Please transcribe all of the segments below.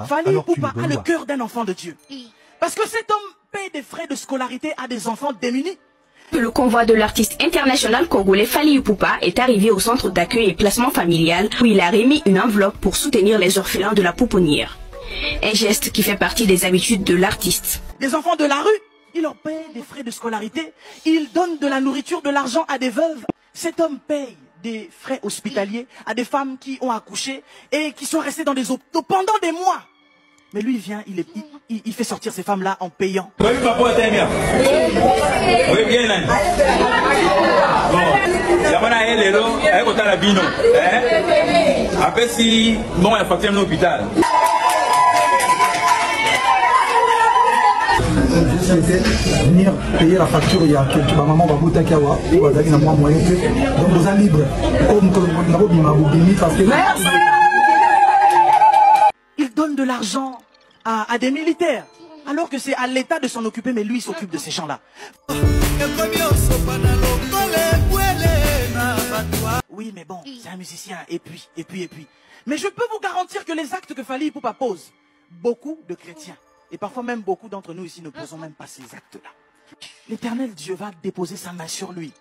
Fally Ipupa a le cœur d'un enfant de Dieu. Parce que cet homme paye des frais de scolarité à des enfants démunis. Le convoi de l'artiste international congolais Fally Ipupa est arrivé au centre d'accueil et placement familial où il a remis une enveloppe pour soutenir les orphelins de la pouponnière. Un geste qui fait partie des habitudes de l'artiste. Des enfants de la rue, il leur paye des frais de scolarité, il donne de la nourriture, de l'argent à des veuves. Cet homme paye des frais hospitaliers à des femmes qui ont accouché et qui sont restées dans des hôpitaux pendant des mois. Mais lui, il vient, il fait sortir ces femmes-là en payant. Venir payer la facture, il y a quelques maman va vous taquer donc vous êtes libre Il donne de l'argent à des militaires alors que c'est à l'État de s'en occuper, mais lui il s'occupe de ces gens-là. Oui, mais bon, c'est un musicien, et puis. Mais je peux vous garantir que les actes que Fally Ipupa pose, beaucoup de chrétiens, et parfois même beaucoup d'entre nous ici ne posons même pas ces actes-là. L'Éternel Dieu va déposer sa main sur lui.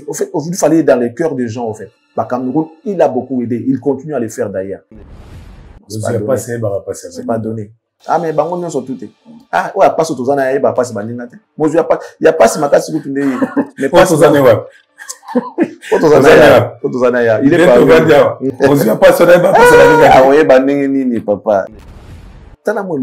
Au fait, aujourd'hui, il fallait dans les cœurs des gens, au fait. Bah, Cameroun, il a beaucoup aidé. Il continue à le faire d'ailleurs. C'est pas donné. Ah, mais bango non sont tout. Ah, ouais, pas sur Tozana, il va pas se bandiner. Moi, il y a pas si ma casse sur tout. Mais pas sur Tozana, ouais. Tozana, il est pas. On se pas sur la ah, ouais, bandini, papa. T'as la moelle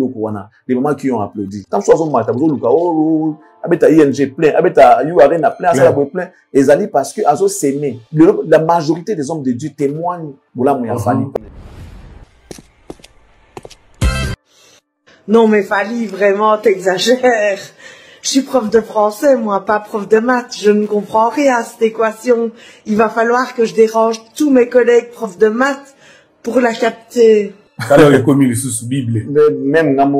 les mamans qui ont applaudi. Tant soit son matin, vous oh, abeta ING plein, abeta URN plein, ça la plein. Et ça parce que azo s'aimer. La majorité des hommes de Dieu témoignent pour la moyen Fally. Non mais Fally, vraiment, t'exagères. Je suis prof de français, moi, pas prof de maths. Je ne comprends rien à cette équation. Il va falloir que je dérange tous mes collègues profs de maths pour la capter. Même nous on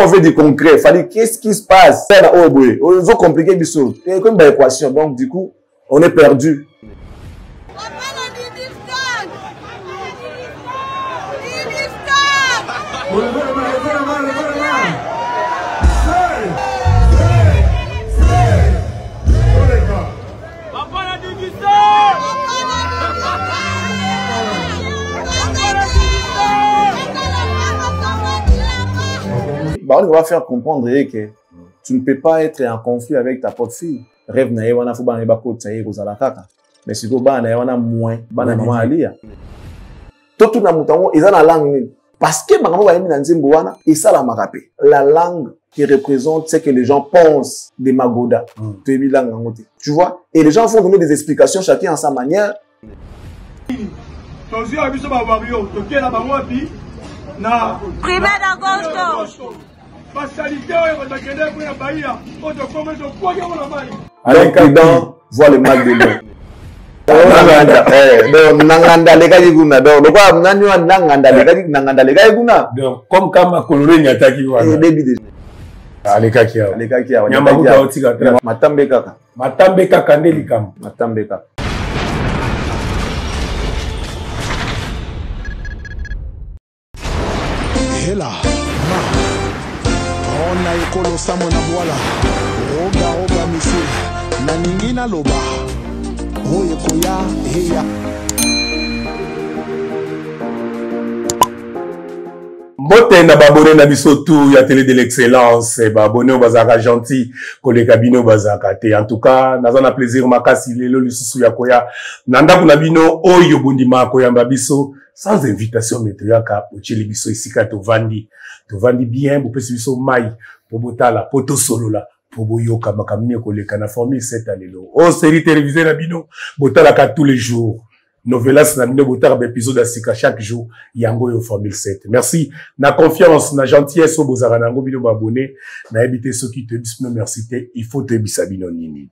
veut du concret. Fally, qu'est-ce qui se passe? Ils ont compliqué les choses. Comme une équation. Donc du coup, on est perdu. On va faire comprendre que tu ne peux pas être en conflit avec ta propre fille. Rêve na yewana fu bana ba ko tsaye ko zala kaka. Mais si ko bana yewana moins bana maman alia. Tout na mutango eza na langue parce que maman ba yemi na nzimbo wana et ça la makape. La langue qui représente ce que les gens pensent des magoda. Tu vois? Et les gens vont donner des explications chacun à sa manière. Primaire d'Agosto. Alors prudent, voit le mal de l'homme. Donc, comme Kama Kolore Nyataki wana. Alekaki awa. Nyambabuka otika. Matambe kaka. Matambe kaka ndeli kam. Matambe kaka. Hela. Na ekolo samo na boala roga mise na ningina loba oye koya heya Mbote na babone na biso tout ya télé de l'excellence babone bazaka gentil koleka bino bazaka te en tout cas nazana plaisir makasi lelo lisusu ya koya nanda kuna bino oyo bondima koyamba biso sans invitation metriaka ocheli biso isika tovandi bien bopesi biso mai po botala poto solola po boyoka makamine koleka na formule 7 alelo o série télévisée na bino botala ka tous les jours novelas na bino botala épisode à sika chaque jour yango yo formule 7 merci na confiance na gentillesse o bozaka nango bino abonné na ebité ceux qui te disent merci te il faut te bisa bino nini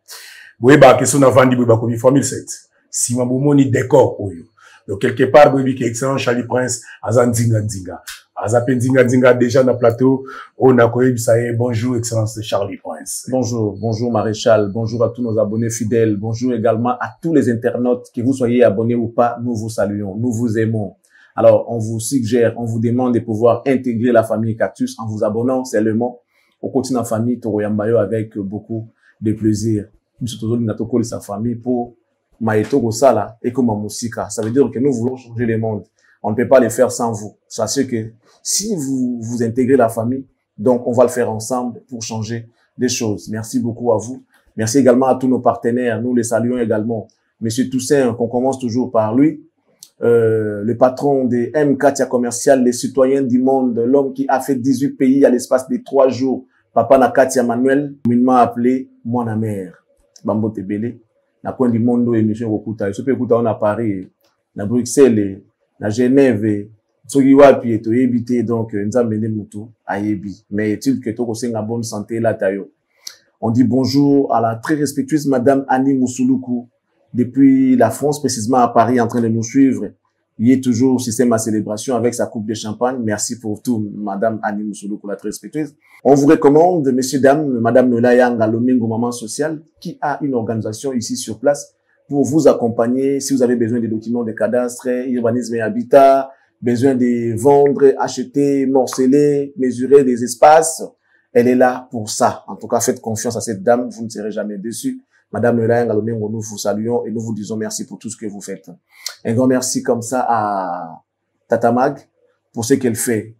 boyeba question na vandi boyeba komi formule 7 si mamomoni décor oyo donc quelque part boyebi que excellent Charlie Prince azandinga ndinga Azapendinga Dinga déjà dans le plateau. On a bonjour, Excellence de Charlie Prince. Bonjour, bonjour Maréchal. Bonjour à tous nos abonnés fidèles. Bonjour également à tous les internautes, que vous soyez abonnés ou pas. Nous vous saluons, nous vous aimons. Alors, on vous suggère, on vous demande de pouvoir intégrer la famille Cactus en vous abonnant seulement au continent famille Toroyambayo avec beaucoup de plaisir. Nous sommes sa famille pour Maïto Gosala et comme Moussika. Ça veut dire que nous voulons changer le monde. On ne peut pas le faire sans vous. Sachez que si vous intégrez la famille, donc on va le faire ensemble pour changer des choses. Merci beaucoup à vous. Merci également à tous nos partenaires. Nous les saluons également. Monsieur Toussaint, qu'on commence toujours par lui, le patron des M4 Commercial, les citoyens du monde, l'homme qui a fait 18 pays à l'espace de 3 jours. Papa Nakatia Manuel, il m'a appelé mon mère. Bambo Tebele. Na point du monde émission Okuta. Je peux écouter on à Paris, na Bruxelles, na Genève, soki wapi eto yebite donc nzambe ne mutu ayebi. Mais est-il que toko senga bonne santé la tayo. On dit bonjour à la très respectueuse madame Annie Moussouloukou depuis la France, précisément à Paris, en train de nous suivre. Il est toujours au système à célébration avec sa coupe de champagne. Merci pour tout, madame Annie Moussouloukou, la très respectueuse. On vous recommande, messieurs, dames, madame Nolayanga Lomingo Maman Sociale, qui a une organisation ici sur place pour vous accompagner si vous avez besoin des documents de cadastre, urbanisme et habitat, besoin de vendre, acheter, morceler, mesurer des espaces. Elle est là pour ça. En tout cas, faites confiance à cette dame, vous ne serez jamais déçus. Madame Nolayanga Lomingo, nous vous saluons et nous vous disons merci pour tout ce que vous faites. Un grand merci comme ça à Tata Mag pour ce qu'elle fait.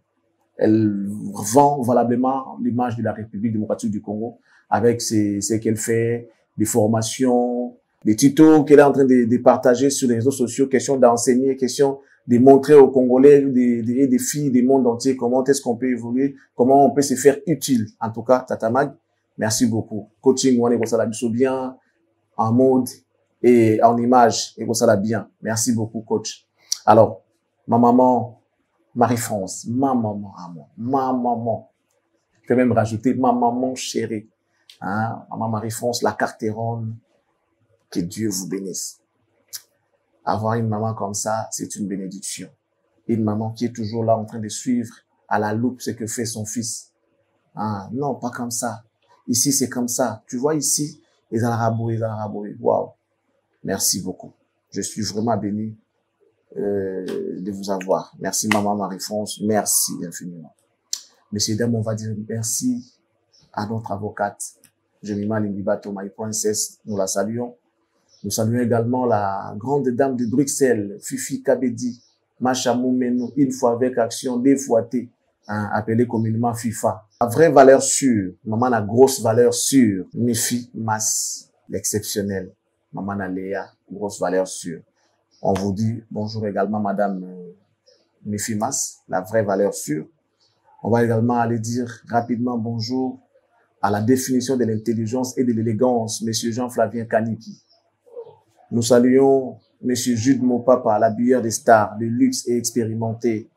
Elle vend valablement l'image de la République démocratique du Congo avec ce qu'elle fait, des formations, des tutos qu'elle est en train de partager sur les réseaux sociaux, question d'enseigner, question de montrer aux Congolais, des filles du monde entier comment est-ce qu'on peut évoluer, comment on peut se faire utile. En tout cas, Tata Mag, merci beaucoup. Coaching, on est comme ça, bien, en mode et en image, et comme ça, bien. Merci beaucoup, coach. Alors, ma maman, Marie-France, ma maman. Je peux même rajouter ma maman chérie. Hein? Maman Marie-France, la Carteronne. Que Dieu vous bénisse. Avoir une maman comme ça, c'est une bénédiction. Une maman qui est toujours là en train de suivre à la loupe ce que fait son fils. Hein? Non, pas comme ça. Ici, c'est comme ça. Tu vois ici, les Arabes. Waouh. Merci beaucoup. Je suis vraiment béni de vous avoir. Merci maman Marie-France, merci infiniment. Messieurs, dames, on va dire merci à notre avocate, Jemima Lingibato, my princess, nous la saluons. Nous saluons également la grande dame de Bruxelles, Fifi Kabedi, Macha Moumeno, une fois avec action, deux fois T, hein, appelé communément FIFA. La vraie valeur sûre, maman la grosse valeur sûre, Mifi Mas, l'exceptionnel, maman la Léa, grosse valeur sûre. On vous dit bonjour également, madame Mifimas, la vraie valeur sûre. On va également aller dire rapidement bonjour à la définition de l'intelligence et de l'élégance, monsieur Jean-Flavien Kaniki. Nous saluons monsieur Jude Mopapa, l'habilleur des stars, de luxe et expérimenté.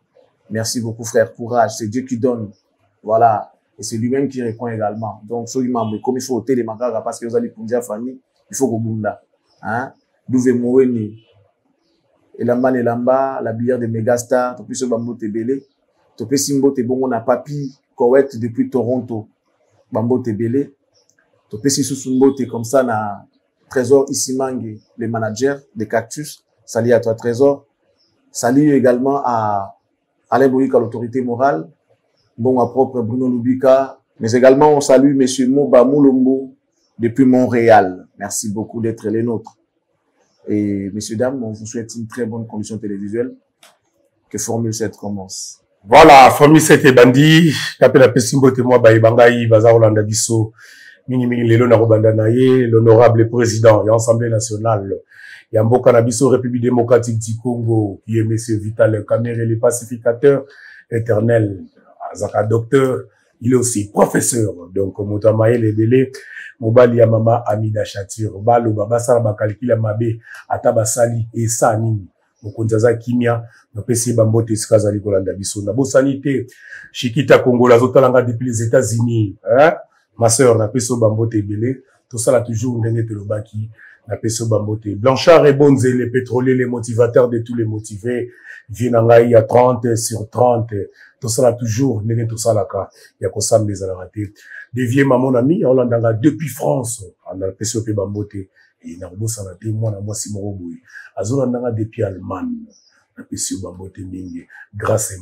Merci beaucoup, frère. Courage, c'est Dieu qui donne. Voilà. Et c'est lui-même qui répond également. Donc, comme il faut ôter les magagas parce que vous allez pour dire famille, il faut que vous hein? Douve Moweni. Elamba, la bière de Megastar, Topi so Bambo Tebele, Topi Simbo Tebongo na Papi, Koweït depuis Toronto, Bambo Tebele, Topi Sissoumbo Te comme ça na Trésor Isimangue, le manager de Cactus, salut à toi Trésor, salut également à Alain Bouyika, l'autorité morale, bon à propre Bruno Lubika, mais également on salue monsieur Moba Moulombo depuis Montréal. Merci beaucoup d'être les nôtres. Et messieurs, dames, on vous souhaite une très bonne condition télévisuelle. Que Formule 7 commence. Voilà, Formule 7 et Bandi. J'appelle la Pessimbo Témoa Baïbangaï, Bazar Olanda Bisso, Minimi Lelo Narobandanaye, l'honorable président et Assemblée nationale. Yambo Nabiso, République démocratique du Congo, qui est monsieur Vital Kamere, le pacificateur éternel. Azaka docteur, il est aussi professeur. Donc, Moutamaye Lebele, Mobali Yamama Amida Chatir, Balo Babasara Bakalikila Mabe, Atabasali et Sanini. Mokonzaza Kimia, Nopesi Bambote Skazali Kolanda Biso. Nabo Sanité, Chikita Congo, la Zotalanga depuis les États-Unis. Hein? Ma sœur, Napeso Bambote Belé. Tout ça là toujours, Ndenge Telobaki, Napeso Bambote. Blanchard et Bonze, les pétroliers, les motivateurs de tous les motivés. Vienangaï à 30 sur 30. Tout ça là toujours, Ndenge tout ça là, il y a qu'on s'en met à la rater. Dévié mon ami, on l'a depuis France, on a Peso Bambote. Et Narubo Sanate, moi, moi, Simon Boui. Azola Nanga depuis Allemagne. na pesi bambote mingi grâce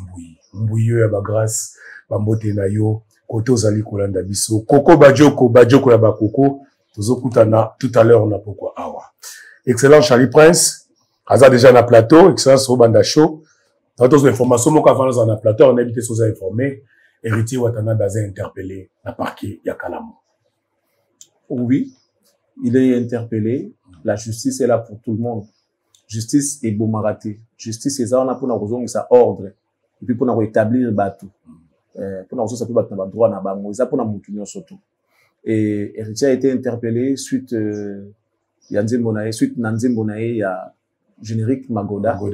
mbuyi ya ba grâce bambote na yo koto zali kolanda biso koko bajoko ya bakoko tozokutana tout à l'heure na pourquoi awa excellent Charlie Prince aza déjà na plateau excellent so banda show dans information moko avant dans na plateau on a évité soza informé héritier Watana baza interpellé na parquet ya Kalamu. Oui, il est interpellé. La justice est là pour tout le monde. Justice est bomaraté. Justice est là pour nous ça ordre et puis pour nous établir bateau. Pour nous ça peut battre na droit na bango, ça pour nous mutunyo surtout. Et héritier a été interpellé suite suite Nanzembo nae il y a générique Magoda. Oui.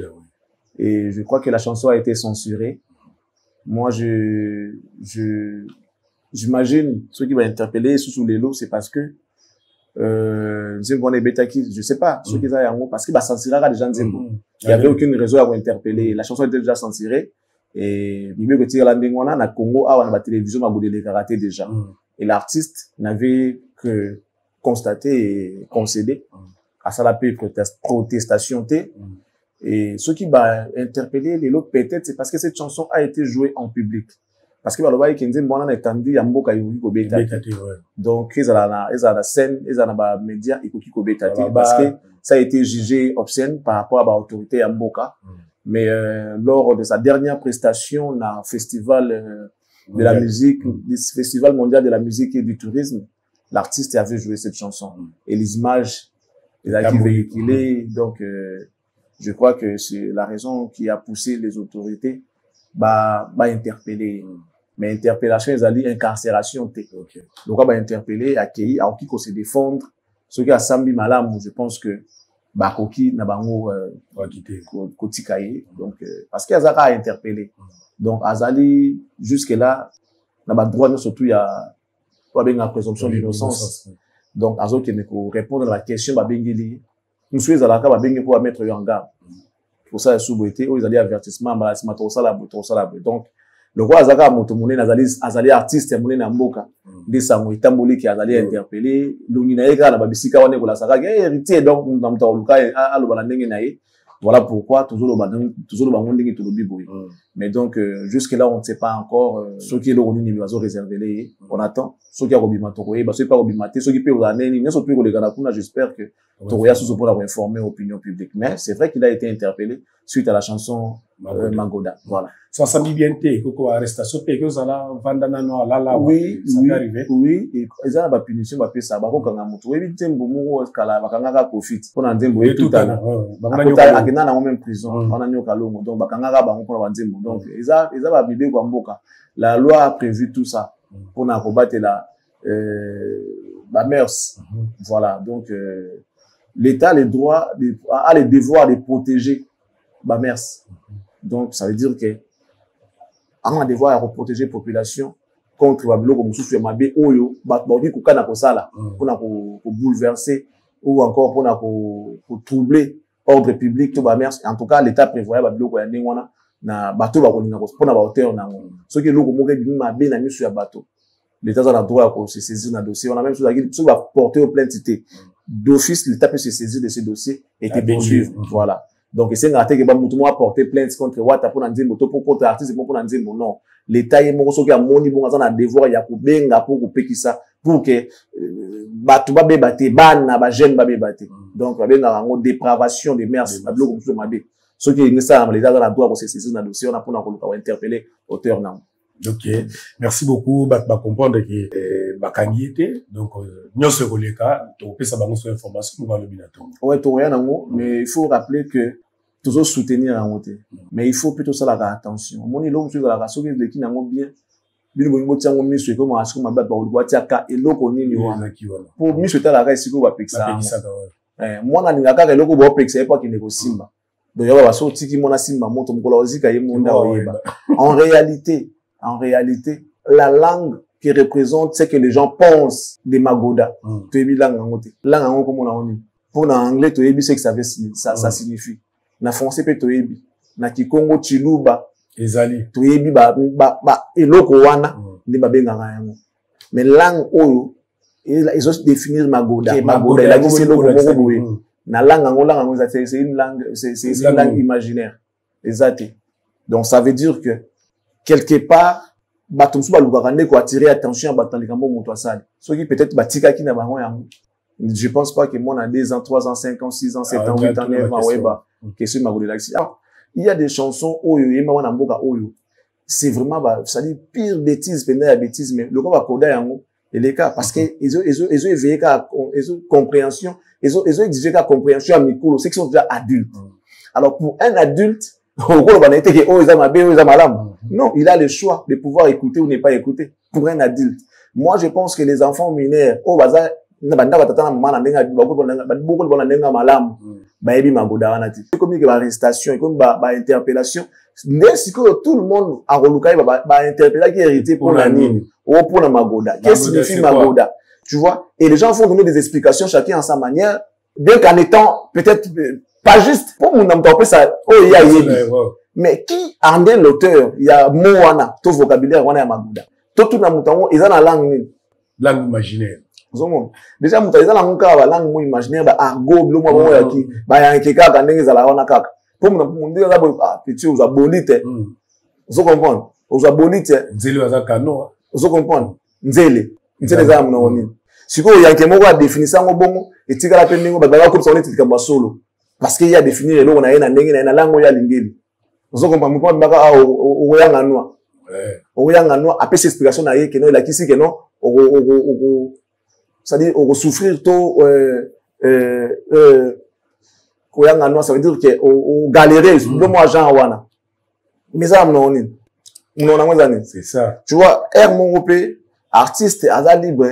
Et je crois que la chanson a été censurée. Moi, j'imagine ceux qui vont interpeller sous les lots, c'est parce que Nzembo ne betaki, je sais pas, ceux qui ont yango parce que bah censurera déjà Nzembo. Il y avait aucune raison à vous interpeller. La chanson était déjà censurée et Bibé que tire la ndengona na Congo a na télévision ma boudé karaté déjà. Et l'artiste n'avait que constaté et concédé à ça la paix protestation té. Et ceux qui va interpeller les lots peut-être c'est parce que cette chanson a été jouée en public. Parce que baloba ikenze mbona etambi ya mboka yuki ko betati. Donc ils ont la scène, ils ont ba média ikoki ko betati parce que ça a été jugé obscène par rapport à ba autorité ya mboka. Mais lors de sa dernière prestation dans festival de la musique, festival mondial de la musique et du tourisme, l'artiste avait joué cette chanson et les images il a été véhiculées donc je crois que c'est la raison qui a poussé les autorités bah interpeller. Mais interpellation, ils ont dit incarcération. Donc, bah interpeller, accueillir, à qui qu'on se défendre. Ceux qui a sambi malam, je pense que bah koki na bango kotikaye. Donc parce qu'il y a à interpeller. Donc azali jusque là, na ba droit surtout il y a pas bien la présomption d'innocence. Donc azo qui ne répondre à la question ba bengeli. Nous sommes à la cas ba bengi pour mettre en garde. Pour ça sous-boité, ils allaient avertissement bah c'est trop ça la donc le roi azaka moto monene azali artiste ya monene mboka de sango itamboli ki azali interpellé longina eka na babisika wane kola saka héritier donc ndamta oluka aloba ndenge na ye voilà pourquoi toujours le bandingi tout le biboui mais donc jusque là on ne sait pas encore ceux qui l'ont ni oiseau réservé on attend ceux qui a robima tokoye ba ceux pas robima ceux qui peuvent l'année ne sont plus les gars kuna j'espère que Tokoya sous pour informer l'opinion publique mais c'est vrai qu'il a été interpellé suite à la chanson Magoda voilà ça sambi bien té koko arrestation pe que ça la vandana no la oui et ils ont ba punition ba pesa ba ko kanga mutu webi tembo mu kala ba kanga ka profit pona nzembo et tout à akina na même prison on a nyoka longo donc ba kanga ka bango pona nzembo donc ils ont ba bibé kwa mboka la loi a prévu tout ça pona ko battre la ba mers voilà donc l'État a le droit a le devoir de protéger ba mers donc ça veut dire que on a devoir à protéger la population contre babiloko mususu ya mabe oyo baoki kokana kosala pona ko bouleverser ou encore pona ko troubler ordre public to ba mers en tout cas l'État prévoit babiloko ya ndengwana na bato ba kolinga pona ba hauteur nango soki loko moke bi mabe na misu ya bato l'État a le droit à se saisir d'un dossier on a même chose à dire si va porter au plainte d'office l'État peut se saisir de ces dossiers et te poursuivre voilà. Donc, c'est un que Bamoutou a porté plainte contre Wata pour Nzembo, pour contre artiste pour Nzembo. Non. L'État est mon qui a moni bon à devoir, il y a pour benga pour couper qui ça, pour que, batu ba bebate, ban na ba jeune ba bebate. Donc, benga en dépravation des mers, la bloc comme ma bé. Ceux qui ont ça, l'État a le droit pour se saisir dans le dossier, on a pour interpeller auteur nan. Ok. Merci beaucoup. Bah comprendre que, bakangi était. Donc, nous se relèka, tu peux savoir nos informations, nous va le binaton. Ouais, tu rien en mais il faut rappeler que, toujours soutenir la montée. Mais il faut plutôt ça la attention. Mon ilo monsieur la raso qui est qui n'a bien. Bino bongo tiango monsieur comme à ce qu'on m'a ba ou tiaka et loko nini wana. Pour monsieur ta la reste ko ba peksa. Moi na ninga ka loko bo peksa pas qui négocie simba. Donc yaba ba so tiki mona simba moto mkola ozika ye monda oyeba. En réalité, la langue qui représente ce que les gens pensent des Magoda. Tu es mis langue en côté. Langue en comme on a dit. Pour l'anglais, tu es mis ce que ça signifie. Na français pe tu es mis. Na kikongo chiluba. Ezali. Tu es mis ba eloko wana ni ba benga yango. Mais langue oyo ils ont définir Magoda. Magoda il a dit c'est loko moko boye. Na langue en c'est une langue c'est une langue imaginaire. Exact. Donc, ça veut dire que, quelque part, batumsu balugakande ko attirer attention à batalikambo moto asali. Ceux qui peut-être batika qui n'a pas rien. Je pense pas que moi, à 2 ans, 3 ans, 5 ans, 6 ans, 7 ans, 8 ans, 9 ans, ouais, bah, question de ma il y a des chansons, oyo, yema wana mboka oyo. C'est vraiment, bah, ça dit pire bêtise, pendant la bêtise, mais le quoi va coder yango, et les cas, parce que, ils ont éveillé qu'à, ils ont compréhension, ils ont exigé qu'à compréhension à micro, c'est qu'ils sont déjà adultes. Alors, pour un adulte, non, il a le choix de pouvoir écouter ou ne pas écouter pour un adulte. Moi, je pense que les enfants mineurs, comme l'arrestation, comme l'interpellation, tout le monde a relouqué, interpellé qui est hérité pour la nine ou pour la magoda. Qu'est-ce que signifie magoda? Tu vois? Et les gens font donner des explications chacun à sa manière, bien qu'en étant peut-être pas juste pour mon âme ça mais qui en est l'auteur? Il y a moana tout vocabulaire wana ya mabuda tout na mutango ils ont la langue imaginaire déjà mutango ils ont la langue imaginaire ba argot blo mo ya ki ba ya nkeka ka ndenge za la wana kaka pour mon dire là petit aux abonite vous comprenez aux abonite nzeli waza kano vous comprenez nzeli za mona woni siko yanke moko a définir ça ngo bongo etika la pendingo ba ba ko tsone tika basolo. Parce qu'il y a défini les lois, on a une langue à l'ingénie. Vous comprenez, moi, après cette explication, il y a qui non, c'est-à-dire, on souffrir tôt, ça veut dire que, on galérer, deux mois, Jean Wana. Mais ça, c'est ça. Tu vois, Hermon artiste, Azal libre,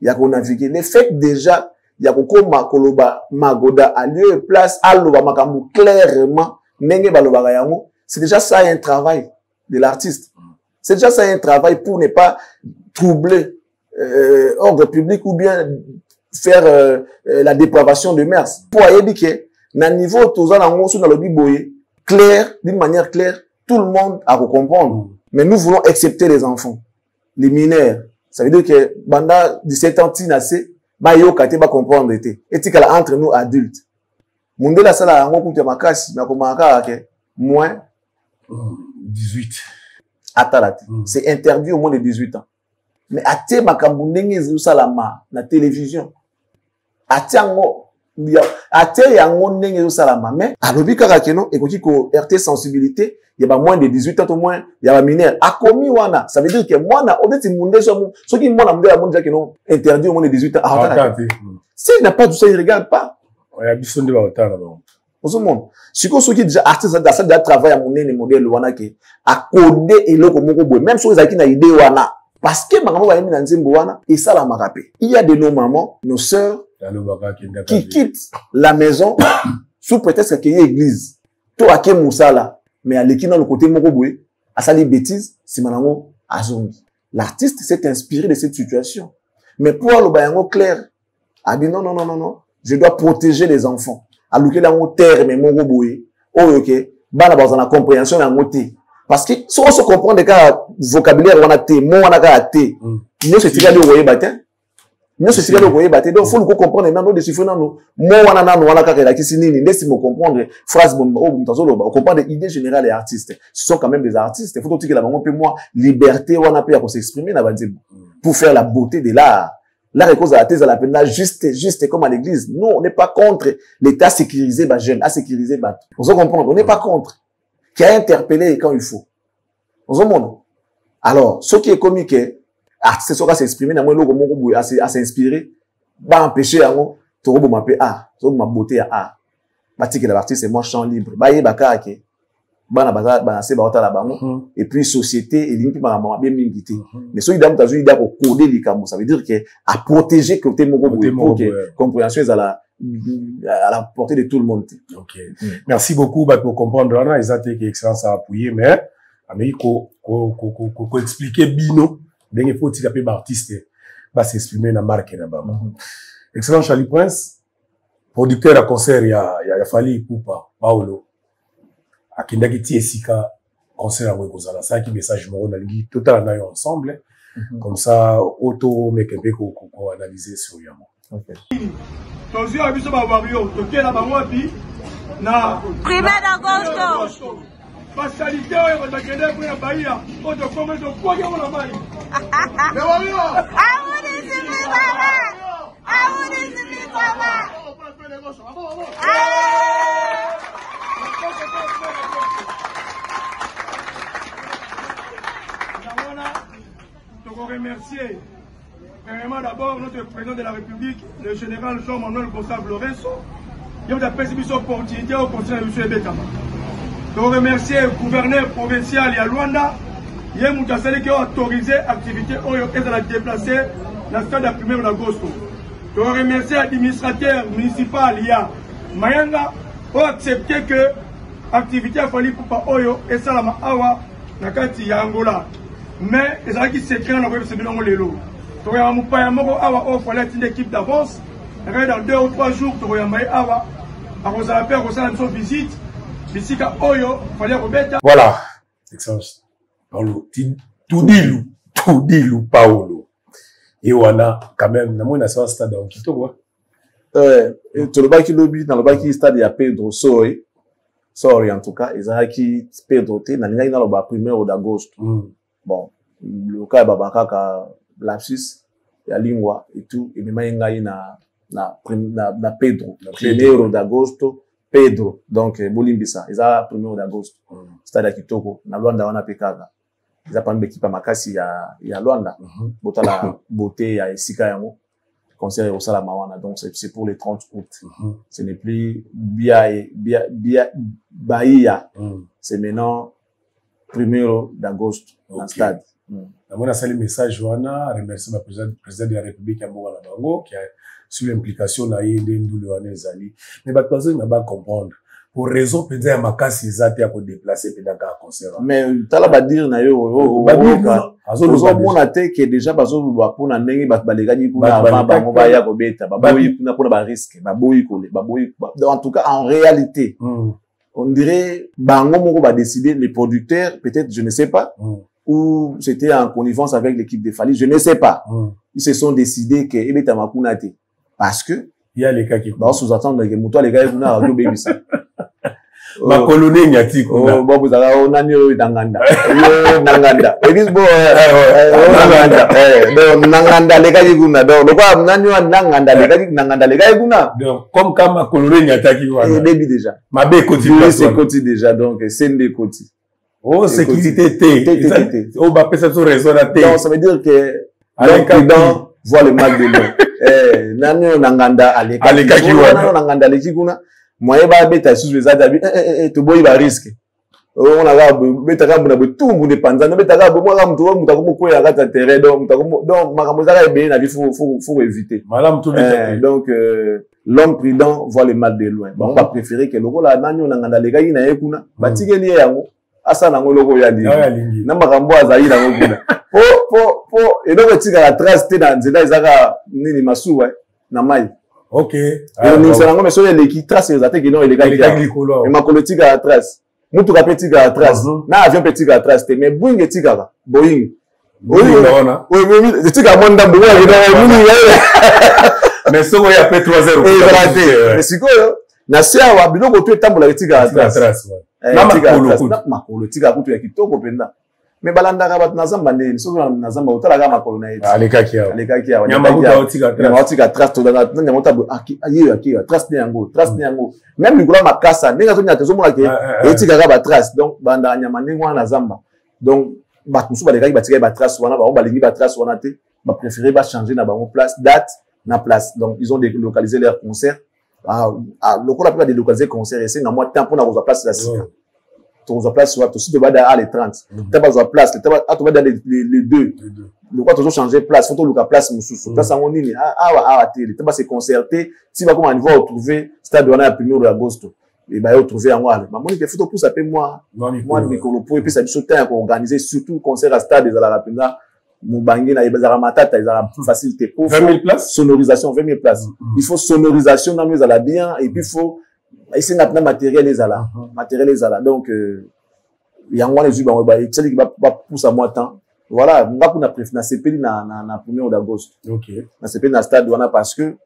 il y a qu'on navigue. Le fait déjà, il y a beaucoup makoloba magoda à lieu et place à l'oba makambu clairement nenge baloba yango. C'est déjà ça un travail de l'artiste. C'est déjà ça un travail pour ne pas troubler ordre public ou bien faire la dépravation de mœurs. Pour aller dire que na niveau toza na ngosu na lobi boye clair d'une manière claire tout le monde a comprendre. Mais nous voulons accepter les enfants, les mineurs. Ça veut dire que banda 17 ans tinasé ba yo kate ba comprendre été etikala entre nous adultes mundela sala yango kutia makasi na komaka ke moins 18 atalati c'est interdit au moins de 18 ans mais até makambu ndenge ezosalama na télévision até yango ndenge ezosalama mais alobi kaka keno ekoki ko RT sensibilité il y a moins de 18 ans au moins il y a mineur a commis wana ça veut dire que moi na obeti munde so ce qui moi na munde la monde que non interdit au moins de 18 ans s'il n'a pas tout ça il regarde pas il y a besoin de autant là au monde ce qui déjà artiste dans ça déjà travail à monnaie modèle wana ke a coder eloko moko boy même si ezaki na idée wana parce que makambo ba yemi na nzembo wana et ça la marape il y a de nos mamans nos sœurs qui quittent la maison sous prétexte qu'il y a église to aké musala mais à l'équipe dans le côté mokoboué, à sali bêtise, c'est manango à zombie. L'artiste s'est inspiré de cette situation. Mais pour le bayango clair, a dit non, je dois protéger les enfants. À l'ouké la terre mais mokoboué, ok, bana dans la compréhension en moté. Parce que si on se comprend des cas vocabulaire on a té, mot on a ka té, nous c'est tiré de voyer batin. Nous c'est tiré de voyer batin. Donc faut nous comprendre non de chiffres non, mot on a ka la kisinini, laissez-moi comprendre phrase on comprend des idées générales des artistes. Ce sont quand même des artistes. Il faut que la maman peut moi liberté on a pu s'exprimer pour faire la beauté de l'art. L'art est cause à la thèse à la peine juste comme à l'église. Nous on n'est pas contre l'État sécurisé bah jeune, à sécuriser bah. On se comprend, on n'est pas contre. Qui a interpellé quand il faut. On se comprend. Alors, ce qui est comique artiste sera s'exprimer na moi logo moko à s'inspirer ba empêcher yango to robo m'appeler art to ma beauté à art bati que l'artiste c'est moi champ libre ba ye baka ke bana ba se ba otala bango et puis société et limite ba bien mingité mais so idam tazu ida ko coder likambo ça veut dire que à protéger côté moko pour que compréhension est à la portée de tout le monde. OK. Merci beaucoup pour comprendre on a exacté que excellence à appuyer mais amiko ko expliquer bino il faut que les artistes s'exprimer dans la marque. Excellent Charlie Prince, producteur à concert, il y a fallu Poupa, Paolo. À Kindaki Tiesika, concert à Wegozala. Ça qui message mon total en ensemble. Comme ça, auto mais qu'un peu qu'on analyser sur Yamo. Ok. Primaire d'Augusto. basalité oyo bazakende kuna Bahia oto komeza kwaki ngo na mai le wabio Awuni simizama Je veux remercier vraiment d'abord notre président de la République, le général Jean-Manuel Bossab Lorenzo, qui nous a permis cette opportunité au conseil de M. Betama. Je veux remercier le gouverneur provincial de Luanda, qui a autorisé l'activité et a déplacé la stade de 1er août. Je veux remercier l'administrateur municipal, Mayanga, pour accepter que l'activité a fallu pour pas Oyo et Salama Awa, Nakati Yangola. Mais les gens qui s'écrivent dans le web, c'est bien le lot. Tu as un Awa, il fallait une équipe d'avance. Dans 2 ou 3 jours, tu as un Awa. Alors, vous avez fait une visite. Ici, Oyo, il fallait remettre. Voilà. Excellence. Paulo, tout dit Lou, Paolo. Et voilà, quand même, nous avons un stade en Quito, quoi. Tu le baki lobby, dans le baki stade, il y a Pedro Soy. Sorry, en tout cas, ils ont qui Pedro T, dans le 1er d'août. Bon, le cas Babaka, lapsus, il y a Lingua et tout, et même il y a na Pedro, 1er d'agosto, Pedro, donc Bolimbisa, ils ont 1er d'agosto, stade Kitoko, na Luanda wana pekaka. Ils ont pas une équipe à Makasi, il y a Luanda, bota la beauté, il y a Sika Yamo, concert au Salamawana, donc c'est pour les 30 août. Ce n'est plus Bahia, c'est maintenant 1er d'agosto, dans le stade. On a salué le message, Johanna, remercier le président de la République, Yamboga Bango, qui a sur l'implication de l'Indou Zali. Mais la personne n'a pas comprendre. Pour raison, peut-être, à Makasi, ils ont été déplacés pour un concert. Mais, tu as dit, que déjà, parce que pour un nengi, en tout cas, en réalité, on dirait, Bango va décider, les producteurs, peut-être, je ne sais pas, ou c'était en connivence avec l'équipe de Fali, je ne sais pas. Ils se sont décidés que Ebeta Makunate. Parce que, il y a les cas qui sous-attendre que Moutoua, les gars, ils vont radio baby ça. Ma colonie nyati kuna. Bon, vous avez nani Nanganda. Nanganda. Et dis bon, Nanganda les gars kuna. Donc quoi nani Nanganda les gars Nanganda les gars kuna. Donc comme quand ma colonie nyataki wana. Début déjà. Ma bé côté. Oui, c'est côté déjà donc c'est des côtés. Oh, sécurité T. Oh, bah peut-être sur raison la T. Donc ça veut dire que l'homme prudent voit le mal de l'homme. Nani Nanganda aleka kiwana. Nanganda aleki kuna. Moi, ba beta sous les adabi, to boy ba risque. On a ga beta ga muna tout mu dépendant, beta ga moi ga mtu mu ta ko ko ya ga terrain donc makambo za ga be na bi faut éviter. Madame tout le donc l'homme prudent voit le mal de loin. Bon, on va préférer que loko la nanyo na nganda le ga ina yekuna, batike ni yango asa na ngolo ya lingi. Na makambo azali na ngokuna. Po et donc tika la trace te na nzela ezaka nini masuwa na mai. Ok. Nous sommes mais sur les qui trace les attaques qui n'ont les gars. Et ma politique à trace. Mutu ka petit à trace. Na avion petit à trace. Mais Boeing petit à Boeing. Oui, petit à monde dans Boeing. Mais ce qu'on y a fait 3-0. Mais c'est quoi? Na sia wa biloko tu etambola petit à trace. Na ma politique à kutu ya kitoko penda. Mais balanda ka bat nazamba ndeni so nazamba utala ka makolo na yeti alekaki ya nyama utika trust to danga nyama utabu aki trust ne yango même ngula makasa ndenge zo nyate zo mona ke etika ka ba trust donc banda nyama ndenge wana nazamba donc bat musu balekaki batika ba trust wana ba balingi ba trust wana te ba préférer ba changer na ba place date na place donc ils ont délocalisé leur concert le coup la plupart délocaliser concert et c'est na moi temps pour na ko place la sika tu place soit aussi de bada à les 30 tu pas place tu vas dans les deux le quoi toujours changer place faut tout le place mususu place en nini télé tu vas se concerter si va comment on va retrouver stade wana ya 1er d'agosto et va retrouver en moi maman il faut pour ça payer moi Mikolo pour et puis ça du temps pour organiser surtout concert à stade des ala rapida mubangi na ibazara matata ils ont plus facilité pour 20 000 places sonorisation 20 000 places il faut sonorisation dans nous ala bien et puis il faut ici on a matériel les ala donc il y a les yeux qui va pousser à moi temps voilà on va pour na préférence CPI na 1er d'agosto OK na CPI na stade wana parce que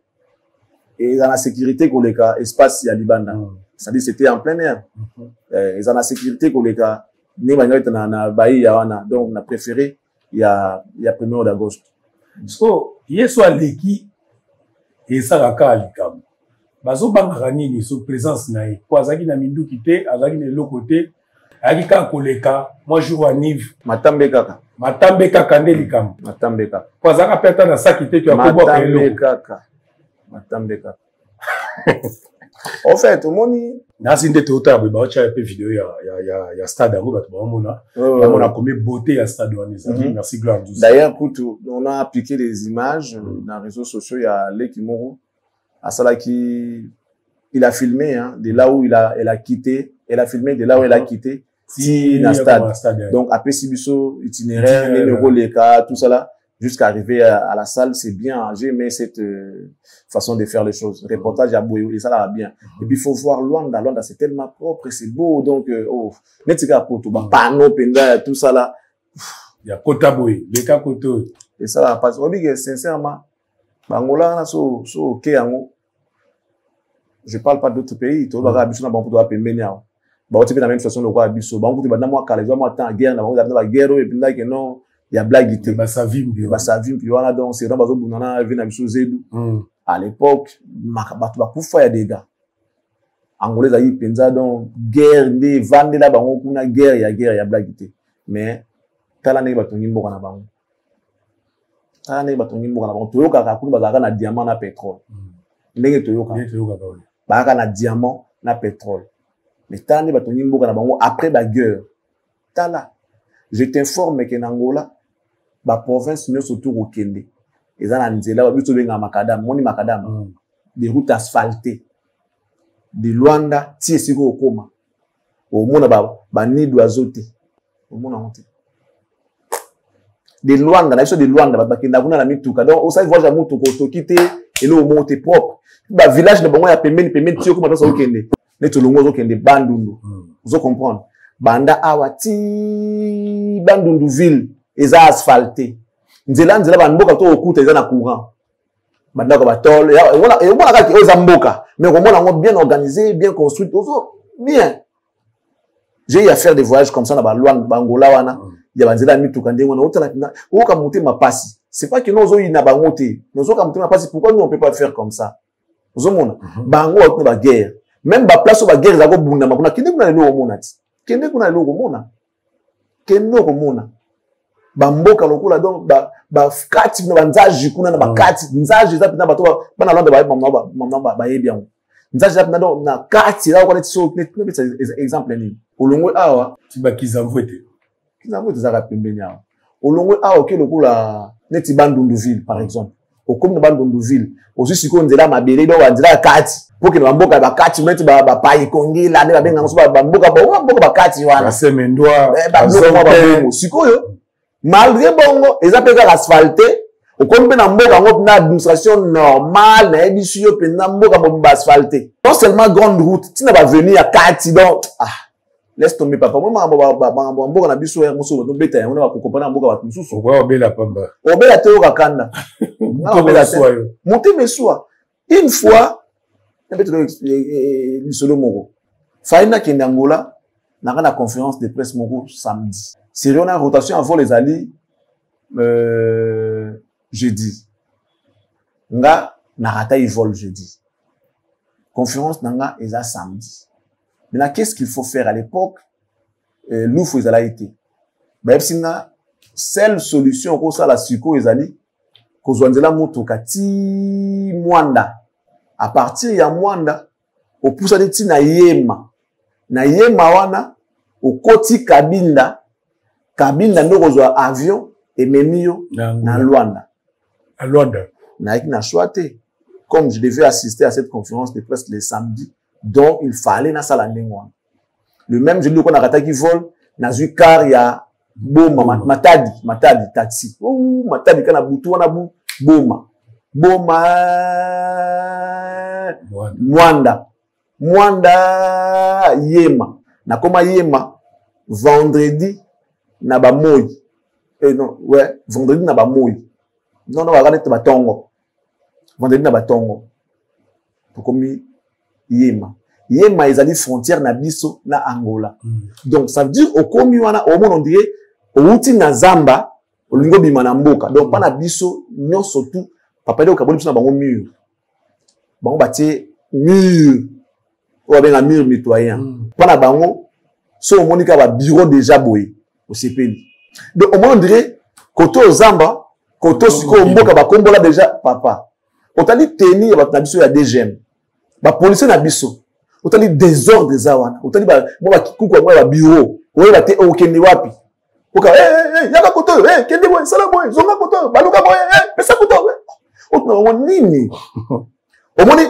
et dans la sécurité qu'on les cas espace ya libanda C'est-à-dire c'était en plein air. Ils ont la sécurité pour les gars. Donc on a préféré il y a 1er d'août. So, yeso aleki et ça la kalikam. Bazo bangaka nini so présence na ye. Kwa azaki na minduki te, azaki na lokote, akika koleka, moi jour à Nive. Matambe kaka. Matambe kaka nde likam. Matambe kaka. Kwa zaka peta na saki te tu akobo ka eloko. Matambe kaka. Matambe kaka. En fait, moni nasi nde tota ba ocha pe vidéo ya stade ngo bato ba mona. On a commis beauté ya stade wana ezaki. Merci gloire Dieu. D'ailleurs, on a appliqué les images dans les réseaux sociaux, il y a Leki Moro à Sala qui il a filmé hein, de là où elle a quitté, elle a filmé de là où elle a quitté si dans stade. Donc après Sibiso itinéraire, Leka, tout ça là jusqu'à arriver à la salle, c'est bien. J'ai aimé cette façon de faire les choses. Reportage à Bouyou, et ça là bien. Et puis il faut voir Luanda. Luanda c'est tellement propre, c'est beau. Donc Netika Poto, Pano, Penda, tout ça là. Il y a Kota Boy, les cas Koto. Et ça là parce que sincèrement, Bangola na so ok yango. Je parle pas d'autres pays. Tout le monde a bon pour Pembenia. Bah on te fait la même façon le quoi Biso. Bah on te bana moi calé, moi temps guerre, na ba guerre et puis là que non. Il y a blague qui bah ça vit puis voilà donc c'est vraiment bazo bunana vina biso zedu à l'époque makabatu ba kufa ya des gars angolais ayi penza donc guerre de vendre la bango kuna guerre ya blague qui mais tala ne batongi mboka na bango toyoka ka kuna bazaka na diamant na pétrole ndenge toyoka bazaka na diamant na pétrole mais tala ne batongi mboka na bango après ba guerre tala je t'informe que Angola ba province ne surtout au Kende ils ont nzela ba biso benga makadam moni makadam des routes asphaltées de Luanda ti esiko okoma o mona ba nidu azote o mona honte de Luanda na biso de Luanda ba kenda kuna na mituka donc osa voyage mutuko to quitter et le monte propre ba village de bango ya pembeni ti okoma to so Kende ne to longo zo Kende bandundu vous comprendre banda awati bandundu ville eza asphalté nzela banboka to okuta eza na courant banda ko batol ya wona kaki eza mboka mais comment on bien organisé bien construit bien j'ai eu à faire des voyages comme ça na Bangola wana ya banzela mituka ndengo na otala oka monter ma passe c'est pas que nous na bangote nous oka monter ma passe pourquoi nous on peut pas faire comme ça vous mona bango na ba guerre même ba place ba guerre za ko bunda makuna kinde kuna lelo mona kende kuna lelo mona kendo komona bamboka lokola donc ba kati na banzaji kuna na bakati nzaji za pina bato bana landa ba mama ba yebi yango nzaji za pina donc na kati la ko so exemple ni olongwe awa tibakiza mvwete za kapembeni awa olongwe awa ke lokola neti bandundu ville par exemple okomi na bandundu ville osi siko nzela mabere do wanzela kati pour que bamboka bakati meti ba payi kongila ne babenga so bamboka bakati wana semendwa sikoyo malgré bongo ezapeka asphalté okombe na mboka ngo na administration normale na ebisuyo pena mboka bomba asphalté non seulement grande route tina ba venir à kati donc laisse tomber papa moi mboka na biso ya muso no beta yango na ko comprendre mboka ba mususu obela pamba obela te okakanda obela te monter mesua une fois Lisolo Moro faina kende Angola na conférence de presse Moro samedi c'est on a rotation avant les alliés jeudi nga na rata il vol jeudi conférence nanga eza samedi maintenant qu'est-ce qu'il faut faire à l'époque l'ouf ils a été ba singa seule solution ko ça la siko ezali ko zwanzela moto kati mwanda à partir ya mwanda au poussa de tina yema wana au koti kabinda ndoko zo avion et memio na Luanda à Luanda na choité comme je devais assister à cette conférence de presse le samedi donc il fallait na sala ndengwa le même jeudi qu'on a raté qui vol na zu car ya boma matadi taxi matadi kana butu wana boma Mwanda yema na koma yema vendredi na ba moi non ouais vendredi na ba moi non wakane te batongo vendredi na batongo tokomi yema yema ezali frontière na biso na Angola. Donc ça veut dire au komi wana au monde on dirait outi na zamba olingo bima na mboka. Donc pas na biso nyonso tout papa de okaboni biso na bango mur. Bango batie mur ou bien un mur mitoyen. Pas na bango so o monika ba bureau déjà boy au CPI. Donc au monde on dirait koto zamba koto siko mboka ba kombola déjà papa. Otali teni ba na biso ya DGM. Ba police na biso. Otali désordre zawana. Otali ba mo ba kikuku ba bureau. Oye ba te okende wapi. Oka yaka koto kende boy sala boy zonga koto baluka boy pesa koto. Otno nini. Omoni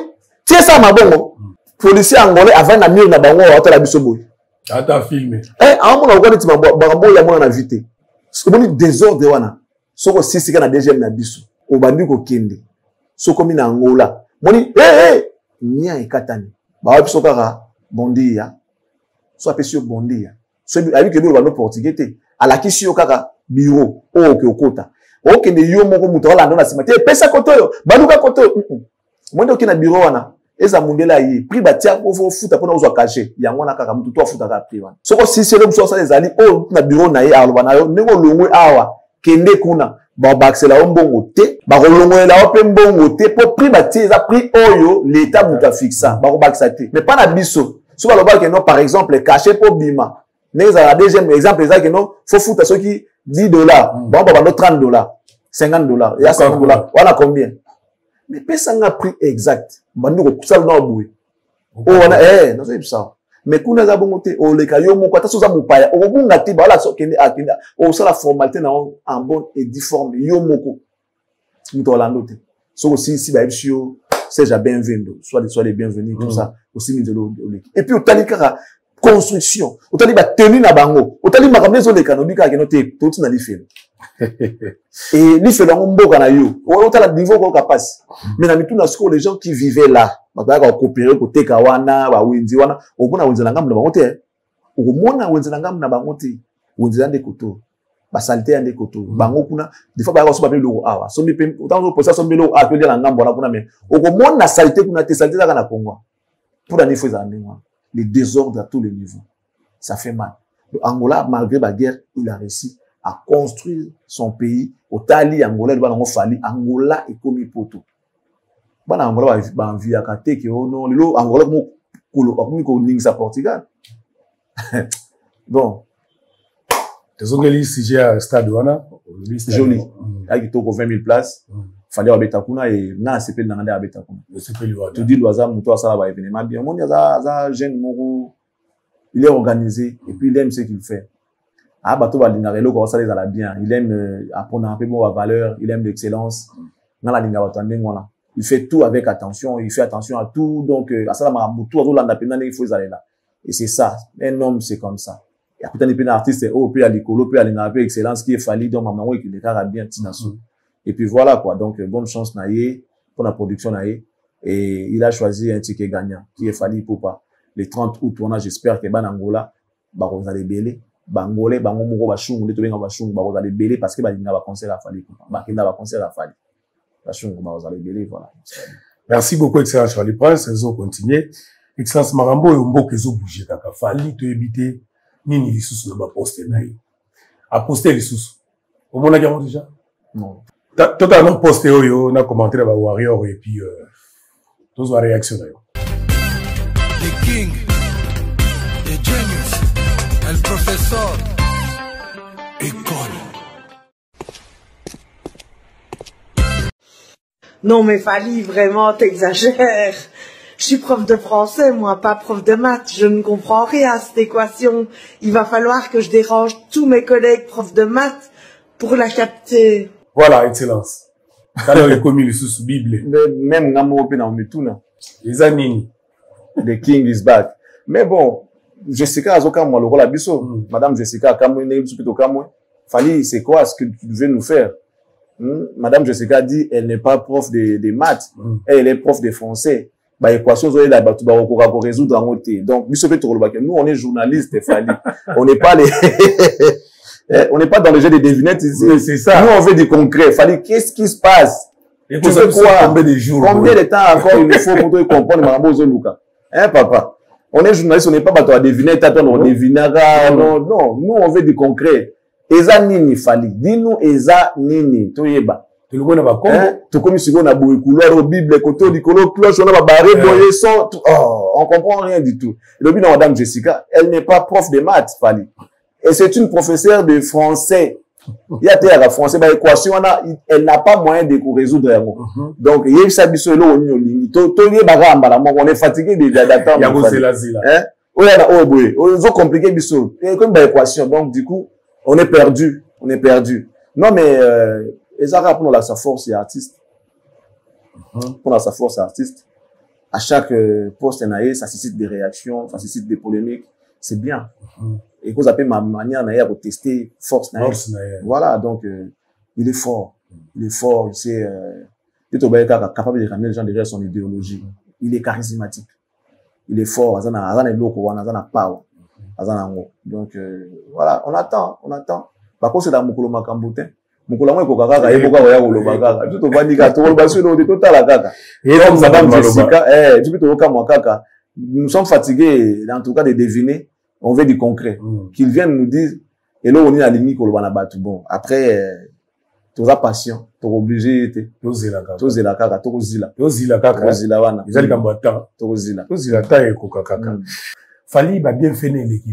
tie ça mabongo. Policier angolais avant na mur na bango otala biso boy. Ata filmé. Amona okoni ti bango ya mona na vite. Omoni désordre wana. Soko sisi kana DGM na biso. Obandi ko kende. Soko mi na Angola. Moni nia ekatani. Ba biso kaka bondi ya. So apesi yo bondi ya. So abi ke bo ba no portugais te. Ala kisi yo kaka bureau o ke okota. O ke ne yo moko muto ala ndona sima te pesa koto yo. Baluka koto. Monde okina bureau wana. Eza mundela yi. Pri batia ko fo futa pona ozo cacher. Yango na kaka muto to futa ka pri wana. Soko sisi le muso sa ezali o na bureau na ye aloba na yo ndeko longwe awa. Kende kuna. Ba baxela mbongo te ba kolongoela ope mbongo te po prix ba tie za prix oyo l'état muta fixa ba ko baxa te mais pas na biso so ba loba que non par exemple caché po bima neza la deuxième exemple ça que non faut foutre ceux qui $10 bon ba $30 $50 et à $50 voilà combien mais pesa nga prix exact bandu ko kusala na obuwe o wana na so ça mais kuna za bongo te o le kayo moko ata so za mupaya o bunga te ba wala so kende akenda o so la formalité na en bonne et due forme yo moko muto la note so si ba ebisio c'est ja bienvenu soit les bienvenus tout ça aussi midelo et puis otali kaka construction otali ba tenue na bango otali makambo zo le kanobi ka keno te tout na lifelo et lifelo mboka na yo otala niveau ko kapasi mais na mitu na siko les gens qui vivaient là ba coopérer ko teka wana ba winzi wana obona winzi na ngambu na bango te okomona winzi na ngambu na bango te winzi ande koto ba saleté ande koto bango kuna des fois ba ko so ba pe loko awa so mi pe autant pour ça so mi loko a que na ngambu na kuna mais okomona saleté kuna te saleté za na Congo pour la niveau za ndengwa les désordres à tous les niveaux ça fait mal. Angola malgré la guerre il a réussi à construire son pays au tali angolais ba ngo fali Angola et comme poto bana Angola ba envie à kate que oh non lelo Angola ko ningisa Portugal bon tezongeli sujet à stade wana joli avec to 20 000 places fallait abeta kuna et na CP na nganda abeta kuna CP wana tu dis loza muto asala ba événement bien mon za jeune moko il est organisé et puis il aime ce qu'il fait ah bato ba linga relo ko sala za bien il aime apprendre un peu bon valeur il aime l'excellence na la linga bato ndengona il fait tout avec attention, il fait attention à tout, donc à ça il faut aller là. Et c'est ça, un homme c'est comme ça. Et après un artiste oh puis à l'écolo puis à l'ingénieur excellence qui est fallu donc maman qui déclare bien tinaso. Et puis voilà quoi, donc bonne chance naïe pour la production naïe et il a choisi un ticket gagnant qui est fallu pour pas le 30 août on a j'espère que ban Angola ba ko za lebele bangolais bango moko ba shungu de to benga ba shungu ba ko za lebele parce que ba linga ba concert à fallu ba kinda ba concert à fallu. Voilà. Merci beaucoup, Excellence Charlie Prince. Ils continuer. Excellence Marambo et Umbo qui ont bougé. Kaka fali to éviter ni les sous na ba poster naï. A poster les sous. Au moins la déjà. Non. Totalement poster yo na commentaire ba warrior et puis tous va réactionner. The king, the genius, el professeur, école. Non mais Fali, vraiment, t'exagères. Je suis prof de français, moi, pas prof de maths. Je ne comprends rien à cette équation. Il va falloir que je dérange tous mes collègues profs de maths pour la capter. Voilà, Excellence. Alors, les commis les sous Bible. Même Namo Pena Mituna. Les amis. The king is back. Mais bon, Jessica Azoka, moi, le rôle abisso. Madame Jessica, Kamouine, plutôt Kamouine. Fali, c'est quoi ce que tu devais nous faire? Madame Jessica dit elle n'est pas prof de maths, elle est prof de français. Bah équation zo la ba tuba ko résoudre en côté. Donc nous on est journalistes Fali. On n'est pas les on n'est pas dans le jeu des devinettes ici. C'est ça. Nous on veut du concret. Fali, qu'est-ce qui se passe? Et tu sais quoi? Combien de temps encore il nous faut pour comprendre Marambo Zoluka? Hein papa? On est journaliste, on n'est pas bateau à deviner, on devinera. Non, non, nous, on veut du concret. Eza nini fali. Dis-nous, eza nini. Toyeba. Tu le vois dans ma tu comme si on a beau couloir au Bible, côté du colo, cloche, on a barré, boyer, son, on comprend rien du tout. Le but de Madame Jessica, elle n'est pas prof de maths, fali. Et c'est une professeure de français. Il y a des français, bah, équation, elle n'a pas moyen de résoudre. Donc, il y a ça, biso, là, on est fatigué d'attendre. Il y a aussi la zila. Hein? Oui, ils ont compliqué, biso. Et comme bah, équation. Donc, du coup, on est perdu. On est perdu. Non, mais, Ezara, pour sa force, est artiste. Pour sa force, artiste. À chaque poste, ça suscite des réactions, ça suscite des polémiques. C'est bien. Et qu'on appelle ma manière de tester force. Voilà, donc, il est fort. Il est fort, il sait, il est capable de ramener les gens derrière son idéologie. Il est charismatique. Il est fort. Donc, voilà, on attend. Par contre, c'est dans Mukolo Makamboutin. Mukolo Makamboutin, il y a beaucoup de Lobagara. Tout au Vandika, tout le bassin, tout à la Gaga. Et comme Madame Jessica, nous sommes fatigués, en tout cas, de deviner. On veut du concret. Qu'ils viennent nous dire, et là, on est à la limite, bon. Après, tu as patient, tu es obligé, tu es la kaka, tu es la kaka, Fali, bah, bien fait, mingi.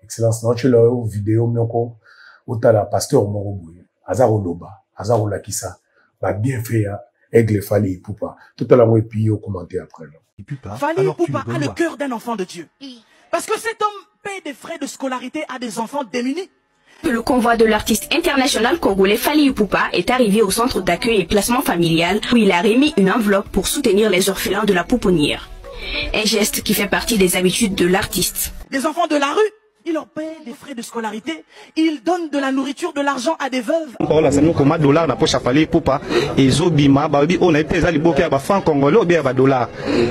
Excellence, non, tu l'as eu vidéo, mioko, ou t'as la pasteur Morobouye, Azaro Loba, Azaro Lakissa, bah, bien fait, Aigle Fali Poupa. Tout à l'heure, moi, et puis, au commenter après, là. Fali Poupa a le cœur d'un enfant de Dieu. Parce que cet homme paye des frais de scolarité à des enfants démunis. Le convoi de l'artiste international congolais Fali Poupa est arrivé au centre d'accueil et placement familial où il a remis une enveloppe pour soutenir les orphelins de la pouponnière. Un geste qui fait partie des habitudes de l'artiste. Des enfants de la rue, il leur paye des frais de scolarité, il donne de la nourriture, de l'argent à des veuves.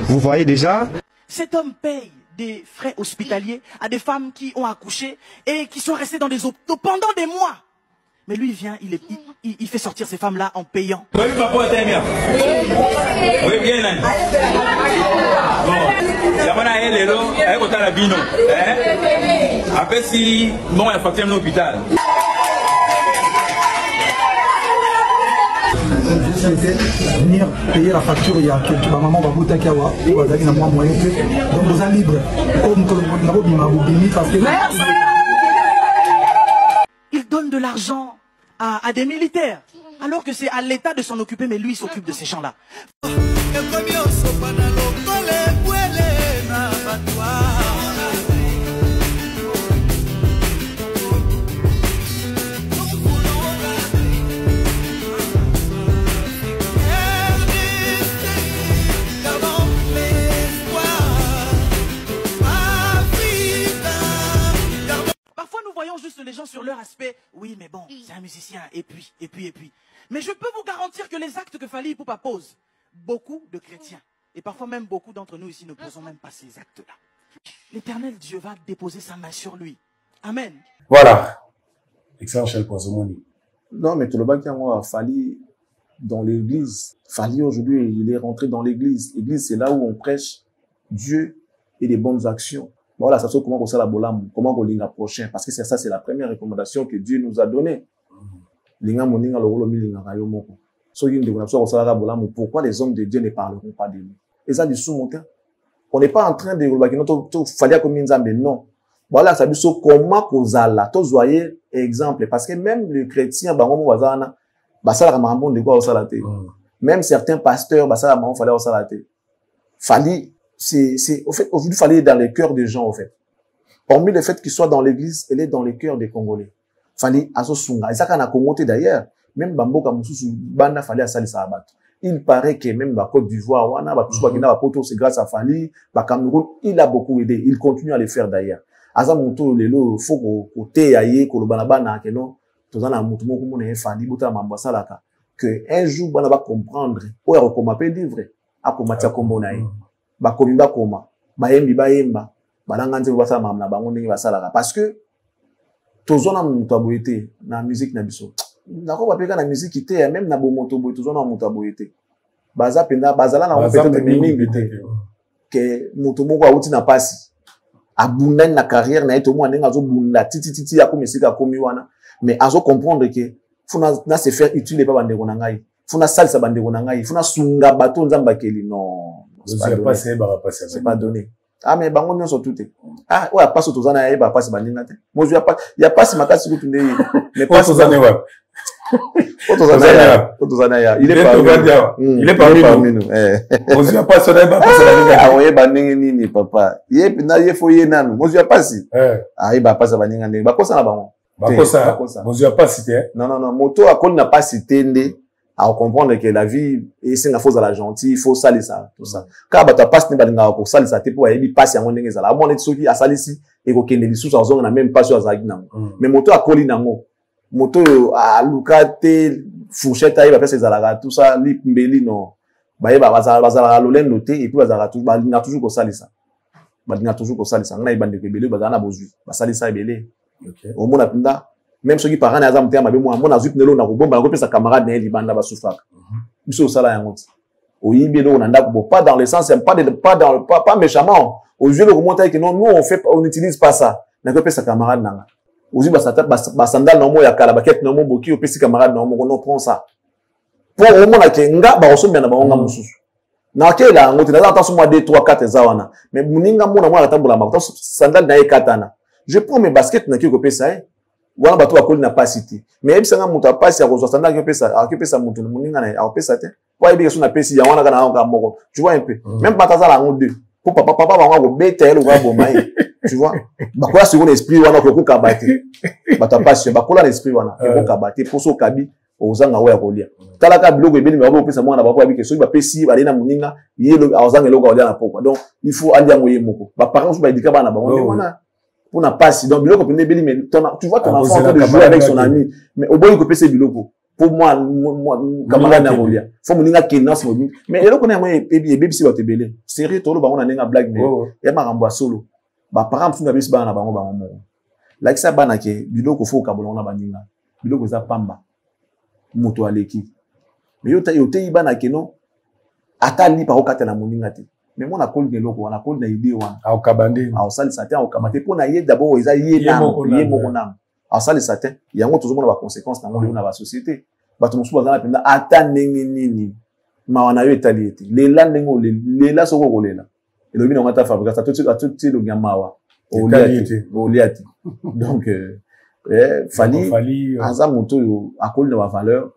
Vous voyez déjà? Cet homme paye des frais hospitaliers à des femmes qui ont accouché et qui sont restées dans des hôpitaux pendant des mois. Mais lui, il vient, il fait sortir ces femmes-là en payant. Venir payer la facture, il y a quelques maman Babouta Kawa, moyen. Donc vous êtes libre. Il donne de l'argent à des militaires, alors que c'est à l'État de s'en occuper, mais lui il s'occupe de ces gens-là. Juste les gens sur leur aspect, oui mais bon, c'est un musicien, et puis. Mais je peux vous garantir que les actes que Fali Poupa pose, beaucoup de chrétiens, et parfois même beaucoup d'entre nous ici ne posons même pas ces actes-là. L'Éternel Dieu va déposer sa main sur lui. Amen. Voilà. Excellent, Chel Poisomoni. Non, mais tout le bac, moi, Fali dans l'église. Fali aujourd'hui, il est rentré dans l'église. L'église, c'est là où on prêche Dieu et les bonnes actions. Voilà, ça se comment on la bolam, comment on l'inga prochain, parce que c'est ça, c'est la première recommandation que Dieu nous a donnée. L'inga moninga le rolo mi l'inga rayo moko. So yin de on la bolam, pourquoi les hommes de Dieu ne parleront pas de nous? Et ça du sous-montin. On n'est pas en train de rouler notre fallait comme Nzambe, non. Voilà, ça dit so comment kozala, to voyez exemple, parce que même les chrétiens, bango wazana, basala kamambon de quoi osalate. Même certains pasteurs, basala mamon fallait osalate. Fali au fait, aujourd'hui, il fallait être dans les cœurs des gens, au fait. Hormis le fait qu'il soit dans l'église, elle est dans les cœurs des Congolais. Fallait aso sunga. Et ça, quand on a Congo, d'ailleurs, même Bambo, comme Banda, fallait à Sali Sabat. Il paraît que même la Côte d'Ivoire, Wana, tout ce qui a poto, c'est grâce à Fali, Cameroun, il a beaucoup aidé. Il continue à le faire d'ailleurs. Asa Moutou, lelo, faut qu'au thé aïe, qu'au banabana, que non, tout ça, Moutou, comme on est Fali, Bouta, Mambasalaka, que un jour, on va comprendre, ou alors, comme appelle livre, à Komatia Kombonaï. Bakomi bakoma bayembi bayemba balanga nze basala mamna bango ndenge basalaka parce que tozona mutu aboyete na musique na biso nako bapeka na musique ite même na bomoto boy tozona mutu aboyete baza penda bazala na peut-être mingi te que mutu moko auti na pasi abunda na carrière na eto mo ndenga zo bunda titi ya komisika komi wana mais azo comprendre que funa na se faire utile pa bandeko na ngai funa salisa bandeko na ngai funa sunga bato nzamba keli non c'est pas donné ah mais bango nyonso tout ah oya passe tozana ya ba passe baninga te mo ya passe makasi ko tunde mais passe tozana wa tozana ya il est parmi nous mo ya passe na ba passe baninga ah oye baninga nini papa ye na ye fo ye nanu mo ya passe ah ba passe baninga ndenge bakosa na bango bakosa mo ya passe te non moto akoli na passe tende à comprendre que la vie et c'est une chose à la gentille il faut salir ça tout ça car bata passe ne balinga ko salir ça te pour yebi passe yango ndenge ezala amone soki a salisi et ko kende lisusu azonga na même passe azaki nango mais moto akoli nango moto a lukate fourchette ayi ba pesa ezala tout ça limbeli non bayeba bazala lolendo te et puis bazala tout balinga toujours ko salisa ngana ibande ke bele bazana bozui ba salisa ebele au mona pinda même ceux qui parents na azam tema be mo amona zup nelo na ko bomba ko pesa camarade na libanda ba soufaka biso sala yango o yimbe lo na ndako pas dans le sens pas méchamment au jeu le remonter que non nous on n'utilise pas ça na ko pesa camarade nanga ozi ba sandal na mo ya kala ba ket na mo boki o pesa camarade na mo on prend ça pour au mona ke nga ba osomya na ba nga mususu na kela ngote na ta so mo 2 3 4 zawana mais muninga mo na mo atambola ma sandal na e katana je prends mes baskets na ki ko pesa wana bato bakoli na pasité mais ebisanga mutu apasi ya kozwa sanda akipesa mutu muninga na akopesa te kwa ebi keso na pesi ya wana kana nga moko tu vois un peu même pataza la ngo deux pour papa bango ko beta elo ba bomai tu vois bakola second esprit wana ko kabate bato apasi bakola na esprit wana ko kabate poso kabi ozanga oya kolia talaka biloko ebeli me bapesa mwana bako abi keso ba pesi ba lena muninga yelo azanga eloko olia na pokwa donc il faut alia ngoye moko ba parents ba edika bana bango wana on a pas si donc biloko pende beli mais tu vois ton enfant en train de jouer avec son ami mais au bout il peut biloko pour moi camarade na bolia faut moninga kenance mo mais eloko na mo ebi si ba te belé sérieux tolo bango na nenga blague mais ya makambo solo ba parents funa bisi bana bango mo like ça bana ke biloko faut kabola na baninga biloko za pamba moto aleki mais yo te ibana ke no atali pa okata na moninga te mais mon akol de loko wana akol na idée wana au kabande au sali satin au kamate pour na yé d'abord eza yé na mo na au sali satin yango tozo mona ba conséquences na mo na ba société bato musu bazana penda ata nini ma wana yo etali ete lela ndengo lela soko kolela elobi na ngata fabrica tout le gamawa oliati donc fali aza moto yo akol na ba valeur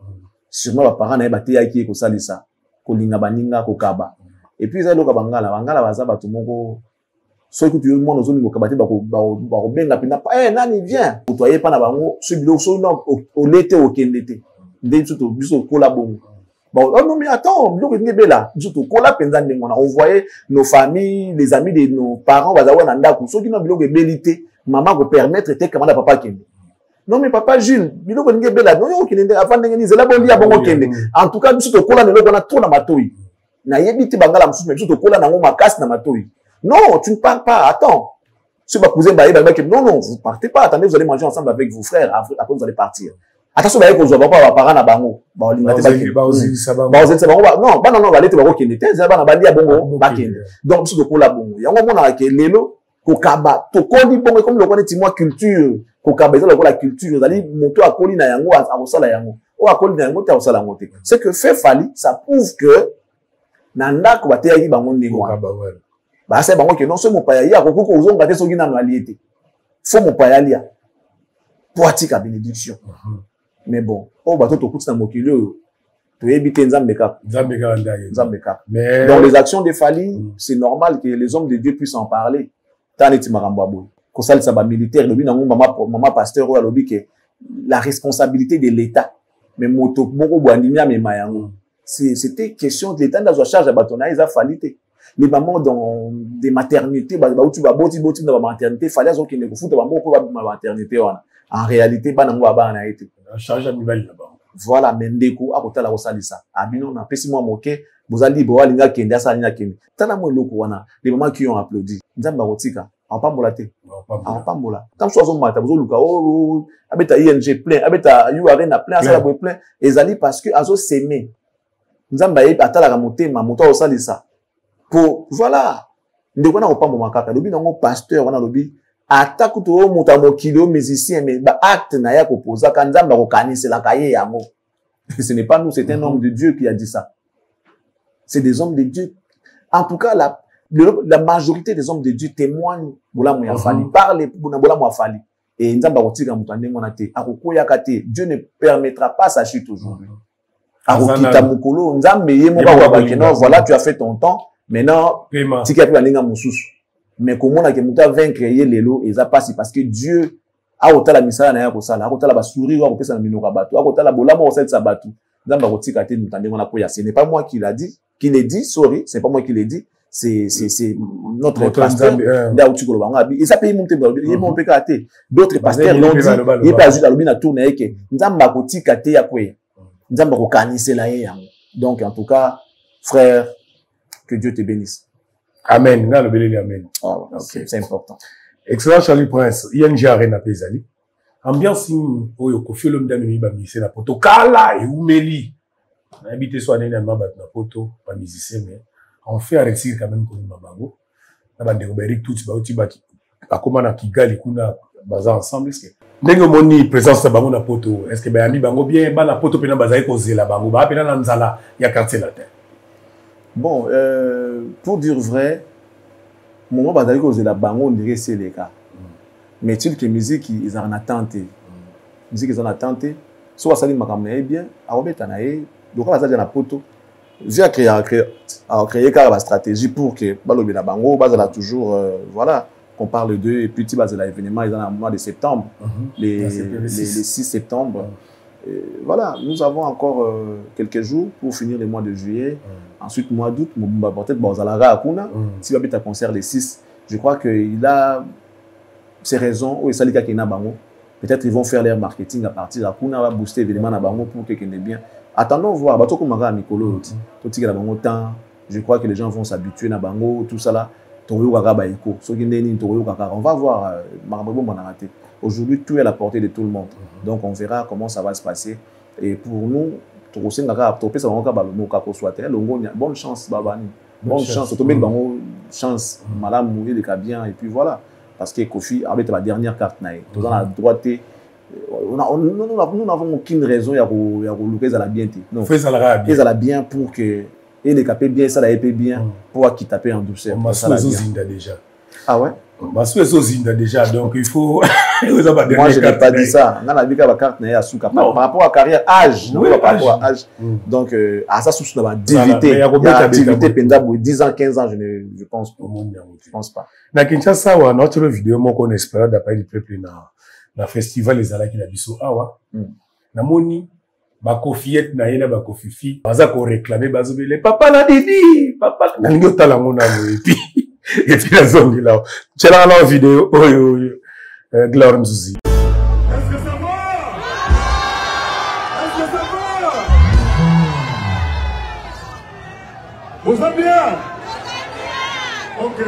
sûrement ba parents na ba te yaki ko salisa ko linga baninga ko kaba. Et puis, ils ont bangala baza bato moko so que tu yo mona zoni ngokabati ba ko benga pina nani vient toyer pa na bango so bilo so no o lete o kendete ndé tout biso kola bongo bon non mais attends bilo ke ngebela biso to kola penza ndengona on voyait nos familles les amis de nos parents bazawa na ndako so kino bilo ke belité maman ko permettre te kamanda papa kende non mais papa Jules bilo ke ngebela non yo kende avant ndenge ni zela bolia bongo kende en tout cas biso to kola neloko na to na matoi na yebiti bangala msusu mais to kola nango makasi na matoi. Non, tu ne pars pas, attends. Si vous posez non, vous partez pas, attendez, vous allez manger ensemble avec vos frères, après vous allez partir. Attention, vous allez pas vos parents na bango. Non, non, allez te bako kende te, zaba na bali bongo bakende. Donc biso to kola bongo. Yango mona ke lelo ko kaba to koli bongo comme le connaît moi culture, ko kaba ezala la culture, zali moto akoli na yango akosala yango. O akoli na yango te akosala yango te. C'est que fait Fally, ça prouve que na ndako bateyaki bango ndeko. Bah c'est bango que non ce mopaya ya ko ko uzonga te soki na no aliete. Faut mopaya lia. Poatika bénédiction. Mais bon, oh bato to kuti na mokili to ebite nzambe kap. Nzambe kap. Mais dans les actions de Fally, c'est normal que les hommes de Dieu puissent en parler. Taneti makambo aboy. Ko salisa ba militaire lobi na maman pasteur o lobi que la responsabilité de l'État. Mais moto moko boandimia me mayango. C'était question de l'État dans charge à batona ils a Fally. Les mamans dans des maternités, boti dans la maternité, fallait qu'ils ne foutent pas ma maternité. En réalité, na été. Charge animale là-bas. Voilà, mendeko a kota la rosalisa. Abino na pesi moi moqué, vous allez boire linga kende asa linga kende. Tana mo loko wana, les mamans qui ont applaudi. Nzamba rotika, en pambola te. En pambola. Tant soit on mata, vous luka oh abeta ING plein, abeta URN plein, ça la plein. Ezali parce que azo s'aimer. Nzamba atala ka motema, moto rosalisa. Pour, voilà, ndeko wana ko pamba makaka lobi nango pasteur wana lobi ata kutu o muta mokilo musicien mais ba acte na ya ko posa ka nzamba ko kanisela ka ye yango. Ce n'est pas nous, c'est un homme de Dieu qui a dit ça. C'est des hommes de Dieu. En tout cas, la majorité des hommes de Dieu témoignent parlent et Dieu ne permettra pas sa chute aujourd'hui. Voilà, tu as fait ton temps. Maintenant, mais comment on a vaincre les lots et ça passe parce que Dieu a ota la misala na ya ko sala, a ota la basuri wa ko pesa na minoka bato, a ota la bolamo o sala bato. Nzamba ko tika te mutande ngona ko ya. Ce n'est pas moi qui l'a dit, qui l'ai dit, sorry, c'est pas moi qui l'ai dit, c'est notre pasteur da utikolo banga bi. Et ça paye monter ba, il mon peka te. D'autres pasteurs l'ont dit, il pas juste la lobina tourner que nzamba ko tika te ya ko ya. Nzamba ko kanisela ye yango. Donc en tout cas, frère, que Dieu te bénisse. Amen. Na le beleli amen. Okay, c'est important. Excellent Charlie Prince, ING Arena Pezali. Ambiance oyo kofi l'homme d'ami ba musicien na poto kala et umeli. Na habité soit nena mabat na poto pas musicien mais on fait réussir quand même comme mabango. Na bande ko Eric tout ba oti ba akoma na Kigali kuna baza ensemble est-ce que ndenge moni présence na bango na poto est-ce que ba ami bango bien ba na poto pena bazai ko zela bango ba pena na nzala ya quartier latin. Bon, pour dire vrai, moment bazali ko zela bango on dirait c'est les cas. Mais tu que musique ils en attente. Musique ils en attente. Soit ça dit makamna bien, a obeta na e, donc la ça na poto. J'ai créé la stratégie pour que balobi na bango bazala toujours voilà, qu'on parle d'eux et puis tu bazala événement ils en a mois de septembre, les 6 septembre. Voilà, nous avons encore quelques jours pour finir le mois de juillet. Ensuite, mois d'août, peut-être Bazalara Akuna, si va être un concert les 6, je crois qu'il a ses raisons. Peut-être ils vont faire leur marketing à partir d'Akuna, va booster évidemment na bango pour que quelqu'un est bien. Attendons voir. Je crois que les gens vont s'habituer à bango, tout ça là. On va voir. Aujourd'hui, tout est à la portée de tout le monde. Donc, on verra comment ça va se passer. Et pour nous, bonne chance, Babani. Bonne chance. Bonne chance. Madame Mourir de Cabien. Et puis voilà. Parce que Kofi, avec la dernière carte, nous avons la droite. Nous n'avons aucune raison de louper à la bien. Non. Fais à la bien pour que. Et les capés bien, ça la épée bien. Pour qu'il tape en douceur. Déjà. Ah ouais? Déjà, donc il faut. Moi, je n'ai pas dit ça. On a vu que la carte n'est pas par rapport à carrière, âge. Non, par rapport à âge. Donc, à ça, sous la activité. Activité pendant 10 ans, 15 ans, je pense pas. Je pense pas. Na Kinshasa, on a notre vidéo, moi, qu'on espère d'après le peuple dans festival les ala qui la biso awa. Na moni, ba kofiette na yena ba kofifi. Baza ko réclamer bazobele. Papa na didi, papa. Na lingo tala mona et puis. Et puis la zone là. Tu as la vidéo. Gloire Mzouzi. Est-ce que ça va? Est-ce que ça va? Vous allez bien? Ok.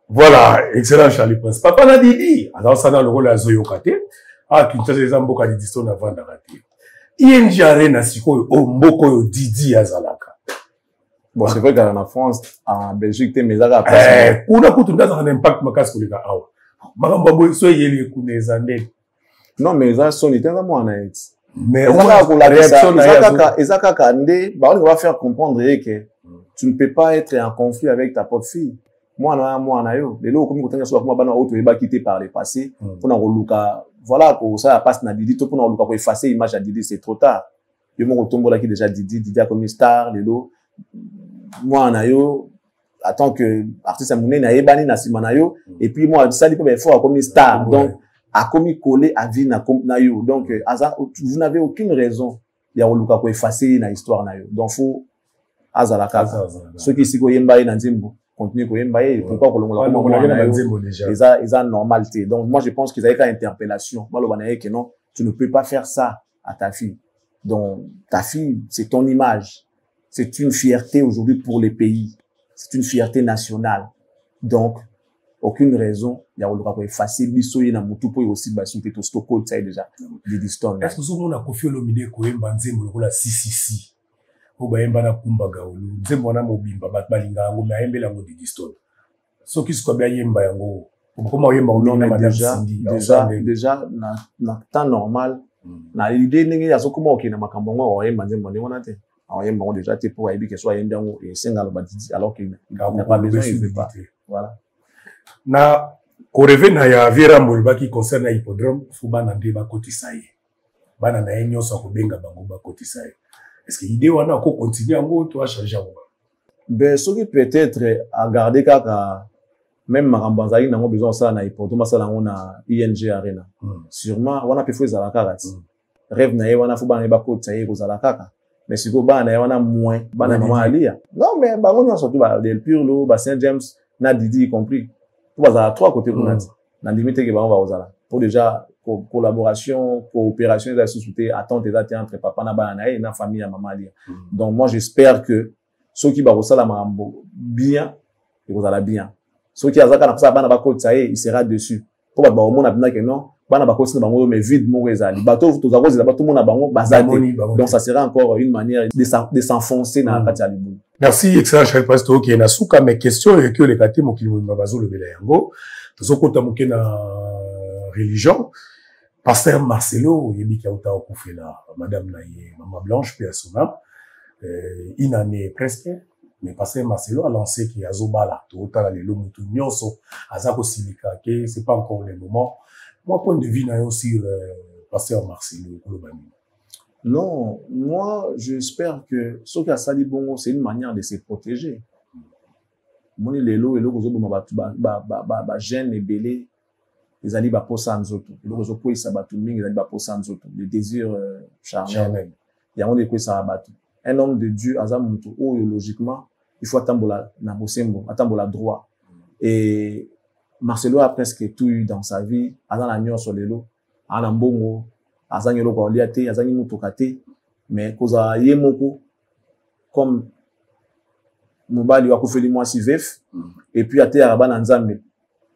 Voilà, excellent Charlie Prince. Papa n'a dit, alors ça dans le rôle à Zoyo Kate, ah, qui les amboka di diston avant d'arrêter. ING Arena siko o mboko yo Didi Azalaka. Bon, c'est vrai qu'en France, en Belgique, t'es mes arabes. Kuna kutu ndaza un impact makas koleka awa. Magamba so yeli kunezande. Non, mais ça son était vraiment en Haïti. Mais la réaction Ezaka Kande, on va faire comprendre que tu ne peux pas être en conflit avec ta propre fille. Moi, les lots, comme quand on soit comme autre, il va quitter par le passé. Pour nous voilà, pour ça, passe na Didi, pour nous pour effacer l'image à Didi, c'est trop tard. Le monde tombe là qui déjà Didi a comme une star, les lots. Moi, attends que artiste Mouné na Ebani na Simanayo, et puis moi, ça, il peut être fort comme une star. Donc, a commis collé à vie na yo. Donc, vous n'avez aucune raison de effacer la histoire na yo. Donc, faut azalaka. Ceux qui s'y koyemba na nzembo, continuer koyemba pourquoi ils ont normalité. Donc, moi, je pense qu'ils avaient qu'à interpellation. Moi, le que non, tu ne peux pas faire ça à ta fille. Donc, ta fille, c'est ton image. C'est une fierté aujourd'hui pour les pays. C'est une fierté nationale. Donc, aucune raison, il y a effacer bisoye na mutu po aussi basouté to stoko ça déjà d'histoire. Est-ce que vous avez confié le midi koyemba nzembo la 666 ko bayemba na kumba gaulu nzembo na mobimba bat balinga ngo mayembela ngo d'histoire. So qui se bien yemba yango comment yemba on a déjà na temps normal na idée ningi ya so comment okina makambo ngo yemba nzembo ni wana te. Yemba déjà te pour aibi que soit yemba ngo et sengalo batiti alors qu'il n'a pas besoin, il veut pas. Voilà. Na koreve na ya Vera Molba qui concerne hippodrome fuba na ndeba kotisaye bana na enyo sa ko benga bango ba kotisaye. Est-ce que l'idée wana ko continuer ngo to a changer ngo ben ce qui peut-être à garder kaka même marambanzali na ngo besoin ça na hippodrome ça na na ING Arena sûrement wana pe fo za la karate rêve na ye wana fuba na ba kotisaye ko za la kaka mais si ko bana ye wana moins bana maman alia non mais bango nyonso surtout ba Del Purlo ba Saint James na Didi y compris. Tout à trois côtés pour nous. Dans limite que on va aux ala. Pour déjà collaboration, coopération des sociétés, attente des attentes entre papa na banana et na famille à maman ali. Donc moi j'espère que ceux qui va au la mambo bien, ils vont aller bien. Ceux qui azaka na ça bana ba côté ça il sera dessus. Pour ba au monde abina que non, bana ba côté na bango mais vide mon ezali. Bateau tout zakozi là tout le monde na bango bazate. Donc ça sera encore une manière de s'enfoncer dans la partie. Merci, excellent cher pasteur qui est na souka mes questions et que les kati mokili mo bazo le bela yango. Tozo kota moke na religion. Pasteur Marcelo yebi ki auta okufela madame na ye maman Blanche pe asona une année presque mais pasteur Marcelo a lancé qui azobala to tala lelo mutu nyonso azako silika ke c'est pas encore le moment. Moi point de vue na yo sur pasteur Marcelo kolobani. Non, moi, j'espère que ce qui a sali bongo, c'est une manière de se protéger. Moni lelo, gêne et belé, les alibas posa nzoto. Le désir charnel. Il y a un de quoi ça abattu. Un homme de Dieu, azamuto, logiquement, il faut attendre la droit. Et Marcelo a presque tout eu dans sa vie, azan la nion sur lelo, azan bongo, azan yolo kwa liate, azan yimutokate, mais koza yemoko, comme mobali wa kufeli moi si vef, et puis ate araba na nzambe,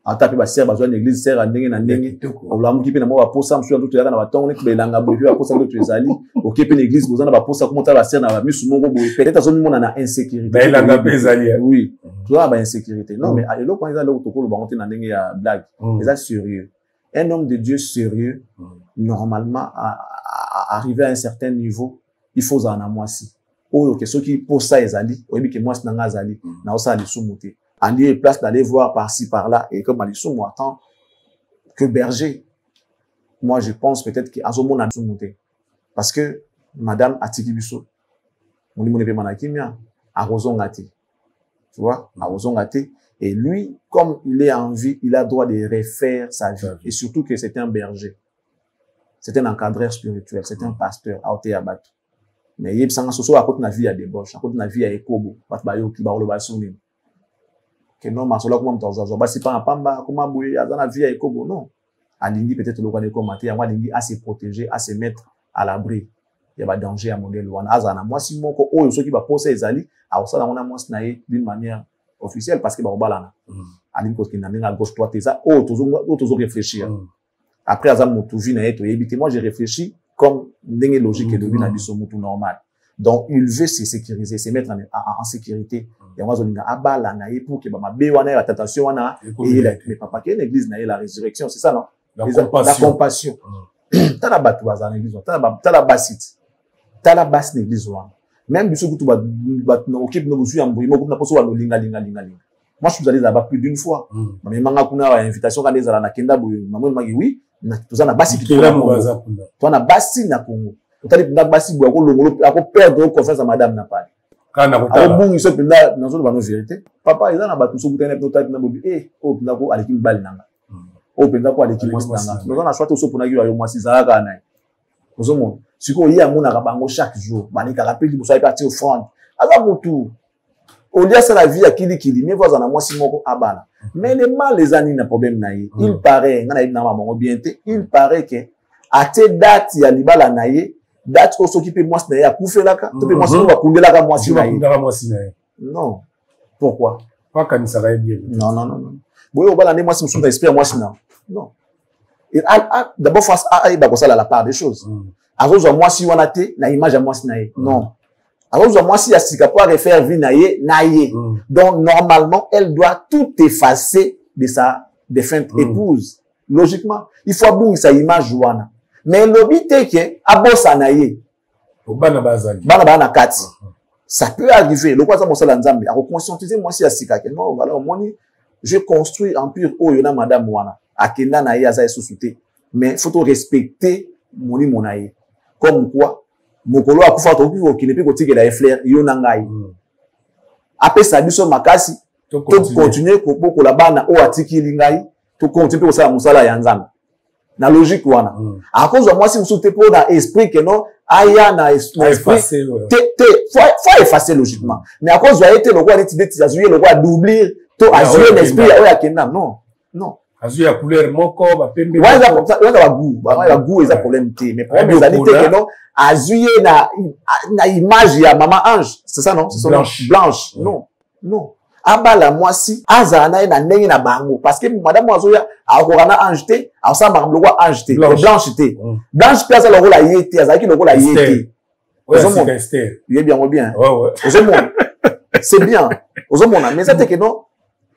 atape ba ser bazwa l'église ser ndenge na ndenge, olamu kipe na mo ba posa msu ndoto yaka na batongo ne belanga boyo ba posa ndoto ezali, okepe l'église bozana ba posa komota ba ser na ba misu moko boyo, peut-être azomi mona na insécurité. Belanga bezali. Oui, tu as ba insécurité. Non mais alelo quand ils ont le tokolo ba monter na ndenge ya blague, ils sérieux. Un homme de Dieu sérieux, normalement, arrivé à un certain niveau, il faut en amoisi. Ou que ceux qui posent ça, ils allaient, ou bien que moi, c'est n'anga zali, na osa ali soumoute. Aller place d'aller voir par-ci, par-là, et comme ali soumou attend que berger. Moi, je pense peut-être que azomo na soumoute. Parce que, madame Atikibiso, on dit mon épée manakimia, arrosongate. Tu vois, arrosongate. Et lui, comme il est en vie, il a droit de refaire sa vie. Et surtout que c'est un berger. C'est un encadreur spirituel. C'est un pasteur. Mais il y a à côté de la vie à débauche, à côté de la vie à Ekobo. Que non, ma sola comment t'en c'est pas un pamba, comment bouiller, dans la vie à Ekobo. Non. Alingi peut-être le roi de commenter, Alingi à se protéger, à se mettre à l'abri. Il y a pas de danger à modèle. Moi, si mon co, ceux qui va poser les alliés, à ça, on a moins d'une manière officiel parce que bah balana alim parce qu'il n'a rien à gauche toi t'es ça toujours réfléchir après azam motuvi na eto ebité moi j'ai réfléchi comme ndenge logique de na biso mutu normal donc il veut se sécuriser se mettre en sécurité et moi zolinga abala na ye pour que ba mabe wana ya tentation wana et mais papa que l'église na la résurrection c'est ça non la compassion tala batu bazana l'église tala basit tala bas l'église wana. Même biso kutu ba okip no busu yambo imo kuna poso wa linga. Moi je suis allé là-bas plus d'une fois. Mais manga kuna invitation quand les ala na kenda boyo maman magi oui na tozana basi kitela mo baza kuna. Tona basi na Congo. Totali na basi boyo ko longolo ako perdre confiance à madame na pale. Kana ko tala. Bon iso pinda na zo ba no vérité. Papa eza na batu so kutana totali na bobi o pinda ko aleki mbali nanga. au penza quoi l'équipe moi c'est nous on a choisi aussi pour nagiwa yo moi c'est zalaka na ozo mon siko yi amuna ka bango chaque jour bani ka rappel pour ça partir au front ala mutu au lieu ça la vie à kili mais voisin moi si moko abana mais les mal les années n'a problème naïe il paraît ngana ina maman bien il paraît que à te date ya libala naïe date ko s'occuper moi naïe a kufelaka to pe moi va kundelaka moi si naïe non pourquoi pas quand ça va bien non boyo bala né moi si me espère moi si non et d'abord face à ba ko ça la part des choses azozo moi si wana te na image à moi si naïe non alors, moi, si Asika peut refaire vie naïe. Donc, normalement, elle doit tout effacer de sa défunte épouse. Logiquement. Il faut abouir sa image, Jouana. Mais l'obité que, abosa naïe. Bana kati. Ça peut arriver. Le quoi ça, mon salanzambi. À reconscientiser, moi, si Asika, que non, voilà, moi, je construis empire, oh, yona, madame, Wana. Akenda naïe, azaï, sous-souté. Mais, faut respecter, mon naïe. Comme quoi, mokolo akufa to ki ne peut continuer la fleur yo nangai après ça biso makasi to continuer ko boko la bana o atiki lingai to continuer ko sala musala ya nzambe na logique wana à cause de moi si vous sautez pour dans esprit que non aya na esprit faut effacer logiquement mais à cause de été le quoi dit azuye le quoi doubler to azuye l'esprit o ya kenda non azuye ya couleur moko ba pembe wa goût ils a problème té mais problème les années que non azuye na image ya maman ange c'est ça non c'est blanche non abala moi si azana na ndenge na bango parce que madame azoya akorana ange té asamba le roi ange té blanche té blanche place le rôle la yété azaki le rôle la yété c'est Esther il est bien ouais c'est bien ozomona mais ça te que non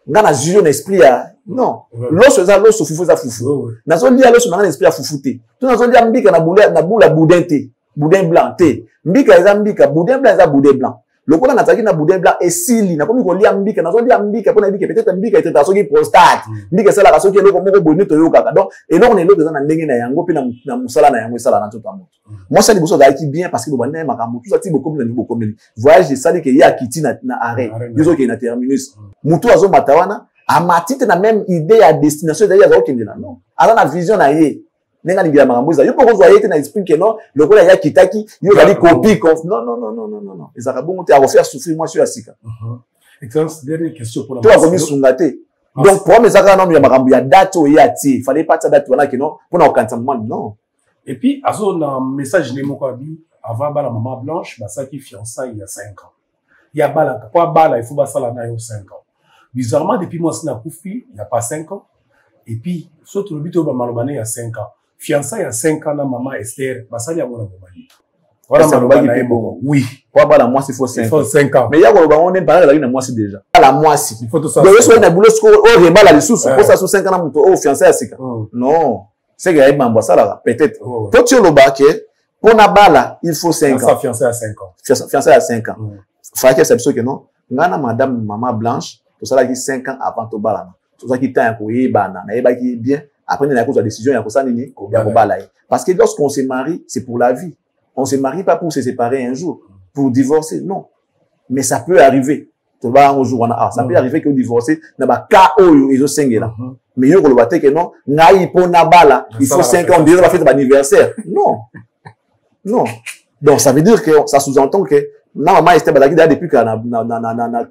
ngana zuyo na esprit ya non loso za loso fufu za fufu nazo lia loso na esprit ya fufu té to nazo lia mbika na bula boudin té boudin blanc té mbika eza mbika boudin blanc eza boudin blanc lokola nataki na boudin blanc esili na komi ko lia mbika nazo lia mbika pona mbika peut-être mbika était soki prostate mbika sala ka soki eloko moko boni to yoka donc eloko ne eloko eza na ndenge na yango pe na musala na yango esala na toto amoto moi ça liboso za ki bien parce que bobanda makambo tout ça ti bokomi na bokomi voyage sali ke ya kiti na arrêt biso ke na terminus mutu azo matawana amatite na même idée ya destination d'ailleurs za okende na non ala na vision na ye nenga ngira makambo za yo poko zo ayete na esprit que non lokola ya kitaki yo bali copie non ezaka bongo te a refaire souffrir moi sur Asika excellence dernière question pour la toi comme sungate donc pour mes aka non ya makambo ya date o ya ti fallait pas ça date wana que non pour na okantamment non et puis azo na message ne moko abi avant bala maman blanche ça qui fiançailles il y a 5 ans il y a bala quoi bala il faut ba sala na yo 5 ans bizarrement depuis moi sina kufi il y a pas 5 ans et puis surtout le but au malobane il y a 5 ans fiançailles il y a 5 ans na maman Esther basali ya mona mobali voilà malobane na bon oui quoi bala moi il faut 5 ans mais il y a ko ba on est parlé la moi c'est déjà la moi si il faut tout ça donc so na boulot ko o rebala les sous pour ça sur 5 ans na muto o fiançailles à Sika non c'est que mambo ça peut-être toi tu le baquet pour na bala il faut 5 ans fiançailles à 5 ans fiançailles à 5 ans faut que c'est sûr que non ngana madame maman blanche tout ça là qui 5 ans avant to bala tout ça qui temps ko yebana na yeba qui bien après na cause de décision ya ko ça nini ko bala parce que lorsqu'on se marie c'est pour la vie on se marie pas pour se séparer un jour pour divorcer non mais ça peut arriver to ba un jour ça peut arriver que divorcer na ba ka oyo ezo sengela mais yo ko lo bateke non ngai po na bala il faut 5 ans dire la fête d'anniversaire non donc ça veut dire que ça sous-entend que na maman était balaki depuis que na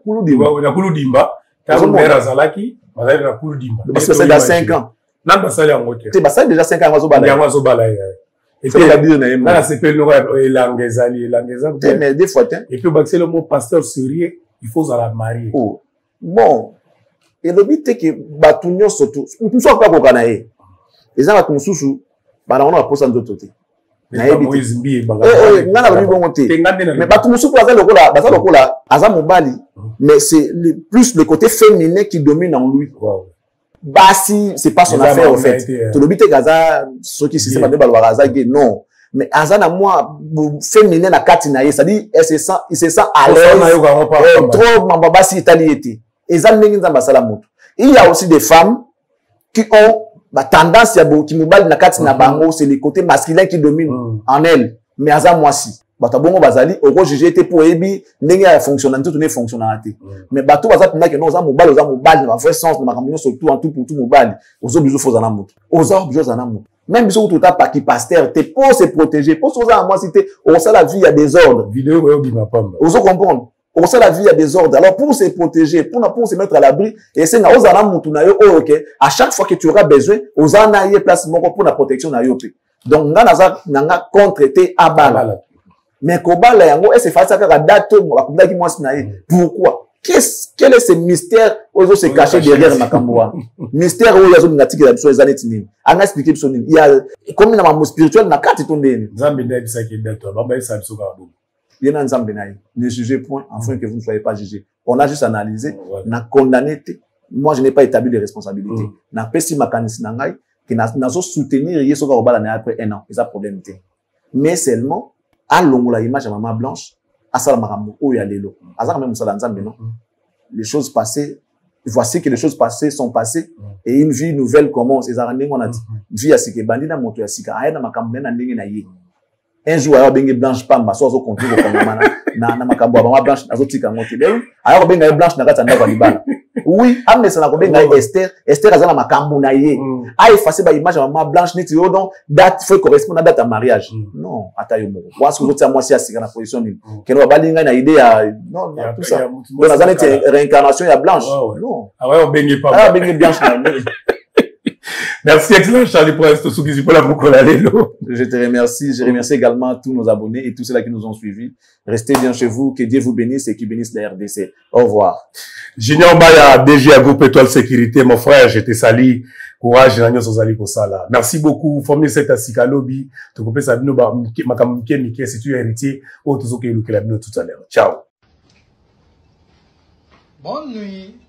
kuludimba quand mère azalaki bazali na kuludimba parce que c'est dans 5 ans na basali yango te basali déjà 5 ans zo bala et puis la dire na s'appelle no elangezali mais des fois et puis c'est le mot pasteur sérieux il faut ça la marier bon et le but est que batunyo surtout tout soit pas kokana e ezanga tumususu bana on a posa ndoto te na yebi ngana ba bongo te mais batumususu baza lokola aza mobali mais c'est plus le côté féminin qui domine en lui basi c'est pas son affaire en fait tout le but est gaza ceux qui se battent balwa gaza non mais azana moi féminin na katina ye ça dit il se sent à l'aise trop mamba si italiété ezan ndenge nzamba sala moto il y a aussi des femmes qui ont la tendance ya qui mobile na katina bango c'est le côté masculin qui domine en elle mais azan moi si bato bongo bazali oko juger te pour ebi ndenge ya fonctionner tout ne fonctionnalité mais bato bazat na que non za mobile na vrai sens na makambo surtout en tout pour tout mobile ozo biso foza na moto ozo biso na moto même biso tout ta pas qui pasteur te pour se protéger pour ça à moi cité on ça la vie il y a des ordres vidéo yo bima pamba ozo comprendre on ça la vie il y a des ordres alors pour se protéger pour se mettre à l'abri et c'est na oza na moto na yo OK à chaque fois que tu auras besoin oza na y place moko pour la protection na yo donc nga contre te abala mais kobala yango est-ce facile kaka date mo bakunda ki mwasi na ye pourquoi quel est ce mystère ozo se cacher derrière makambo mystère oyo yazo ngati la biso ezaneti nini anga expliquer biso nini il y a comme na mamo spirituel na kati tondeni nzambe na bisa ki date baba isa biso ka bo yena nzambe na ye ne jugez point afin que vous ne soyez pas jugés on a juste analysé na condamné moi je n'ai pas établi de responsabilité na pesi makanisi na ngai que nazo soutenir yeso ka obala na après un an c'est ça problème té mais seulement à longo la image à maman blanche à ça la makambo o ya lelo azaka même ça nzambe non les choses passées voici que les choses passées sont passées et une vie nouvelle commence et ça rend on a dit vie à sike bandina moto ya sika aya na makambo na ndenge na ye un jour alors bengi blanche pamba so zo continuer ko na makambo ya maman blanche azo tika ngote leo alors benga blanche na kata ndako libala oui amne sana ko benga Esther azala makambo na ye a effacer ba image ya maman blanche niti yo donc date faut correspondre à date à mariage non atayo moko parce que vous moi si asika na position ni que no balinga na idée ya non tout ça donc azala réincarnation ya blanche non ah ouais on bengi pas ah bengi blanche na merci excellent Charlie pour rester sous qui pour la beaucoup la lelo. Je te remercie, je remercie également tous nos abonnés et tous ceux-là qui nous ont suivis. Restez bien chez vous, que Dieu vous bénisse et qu'il bénisse la RDC. Au revoir. Junior Baya, DG à Groupe Étoile Sécurité, mon frère, je te salue. Courage, Nagno Sozali Kosala. Merci beaucoup. Formez cette asika lobby. Tu coupes ça, bino ba makamke Mickey, si tu es héritier, ou tout ce que la bino tout à l'heure. Ciao. Bonne nuit.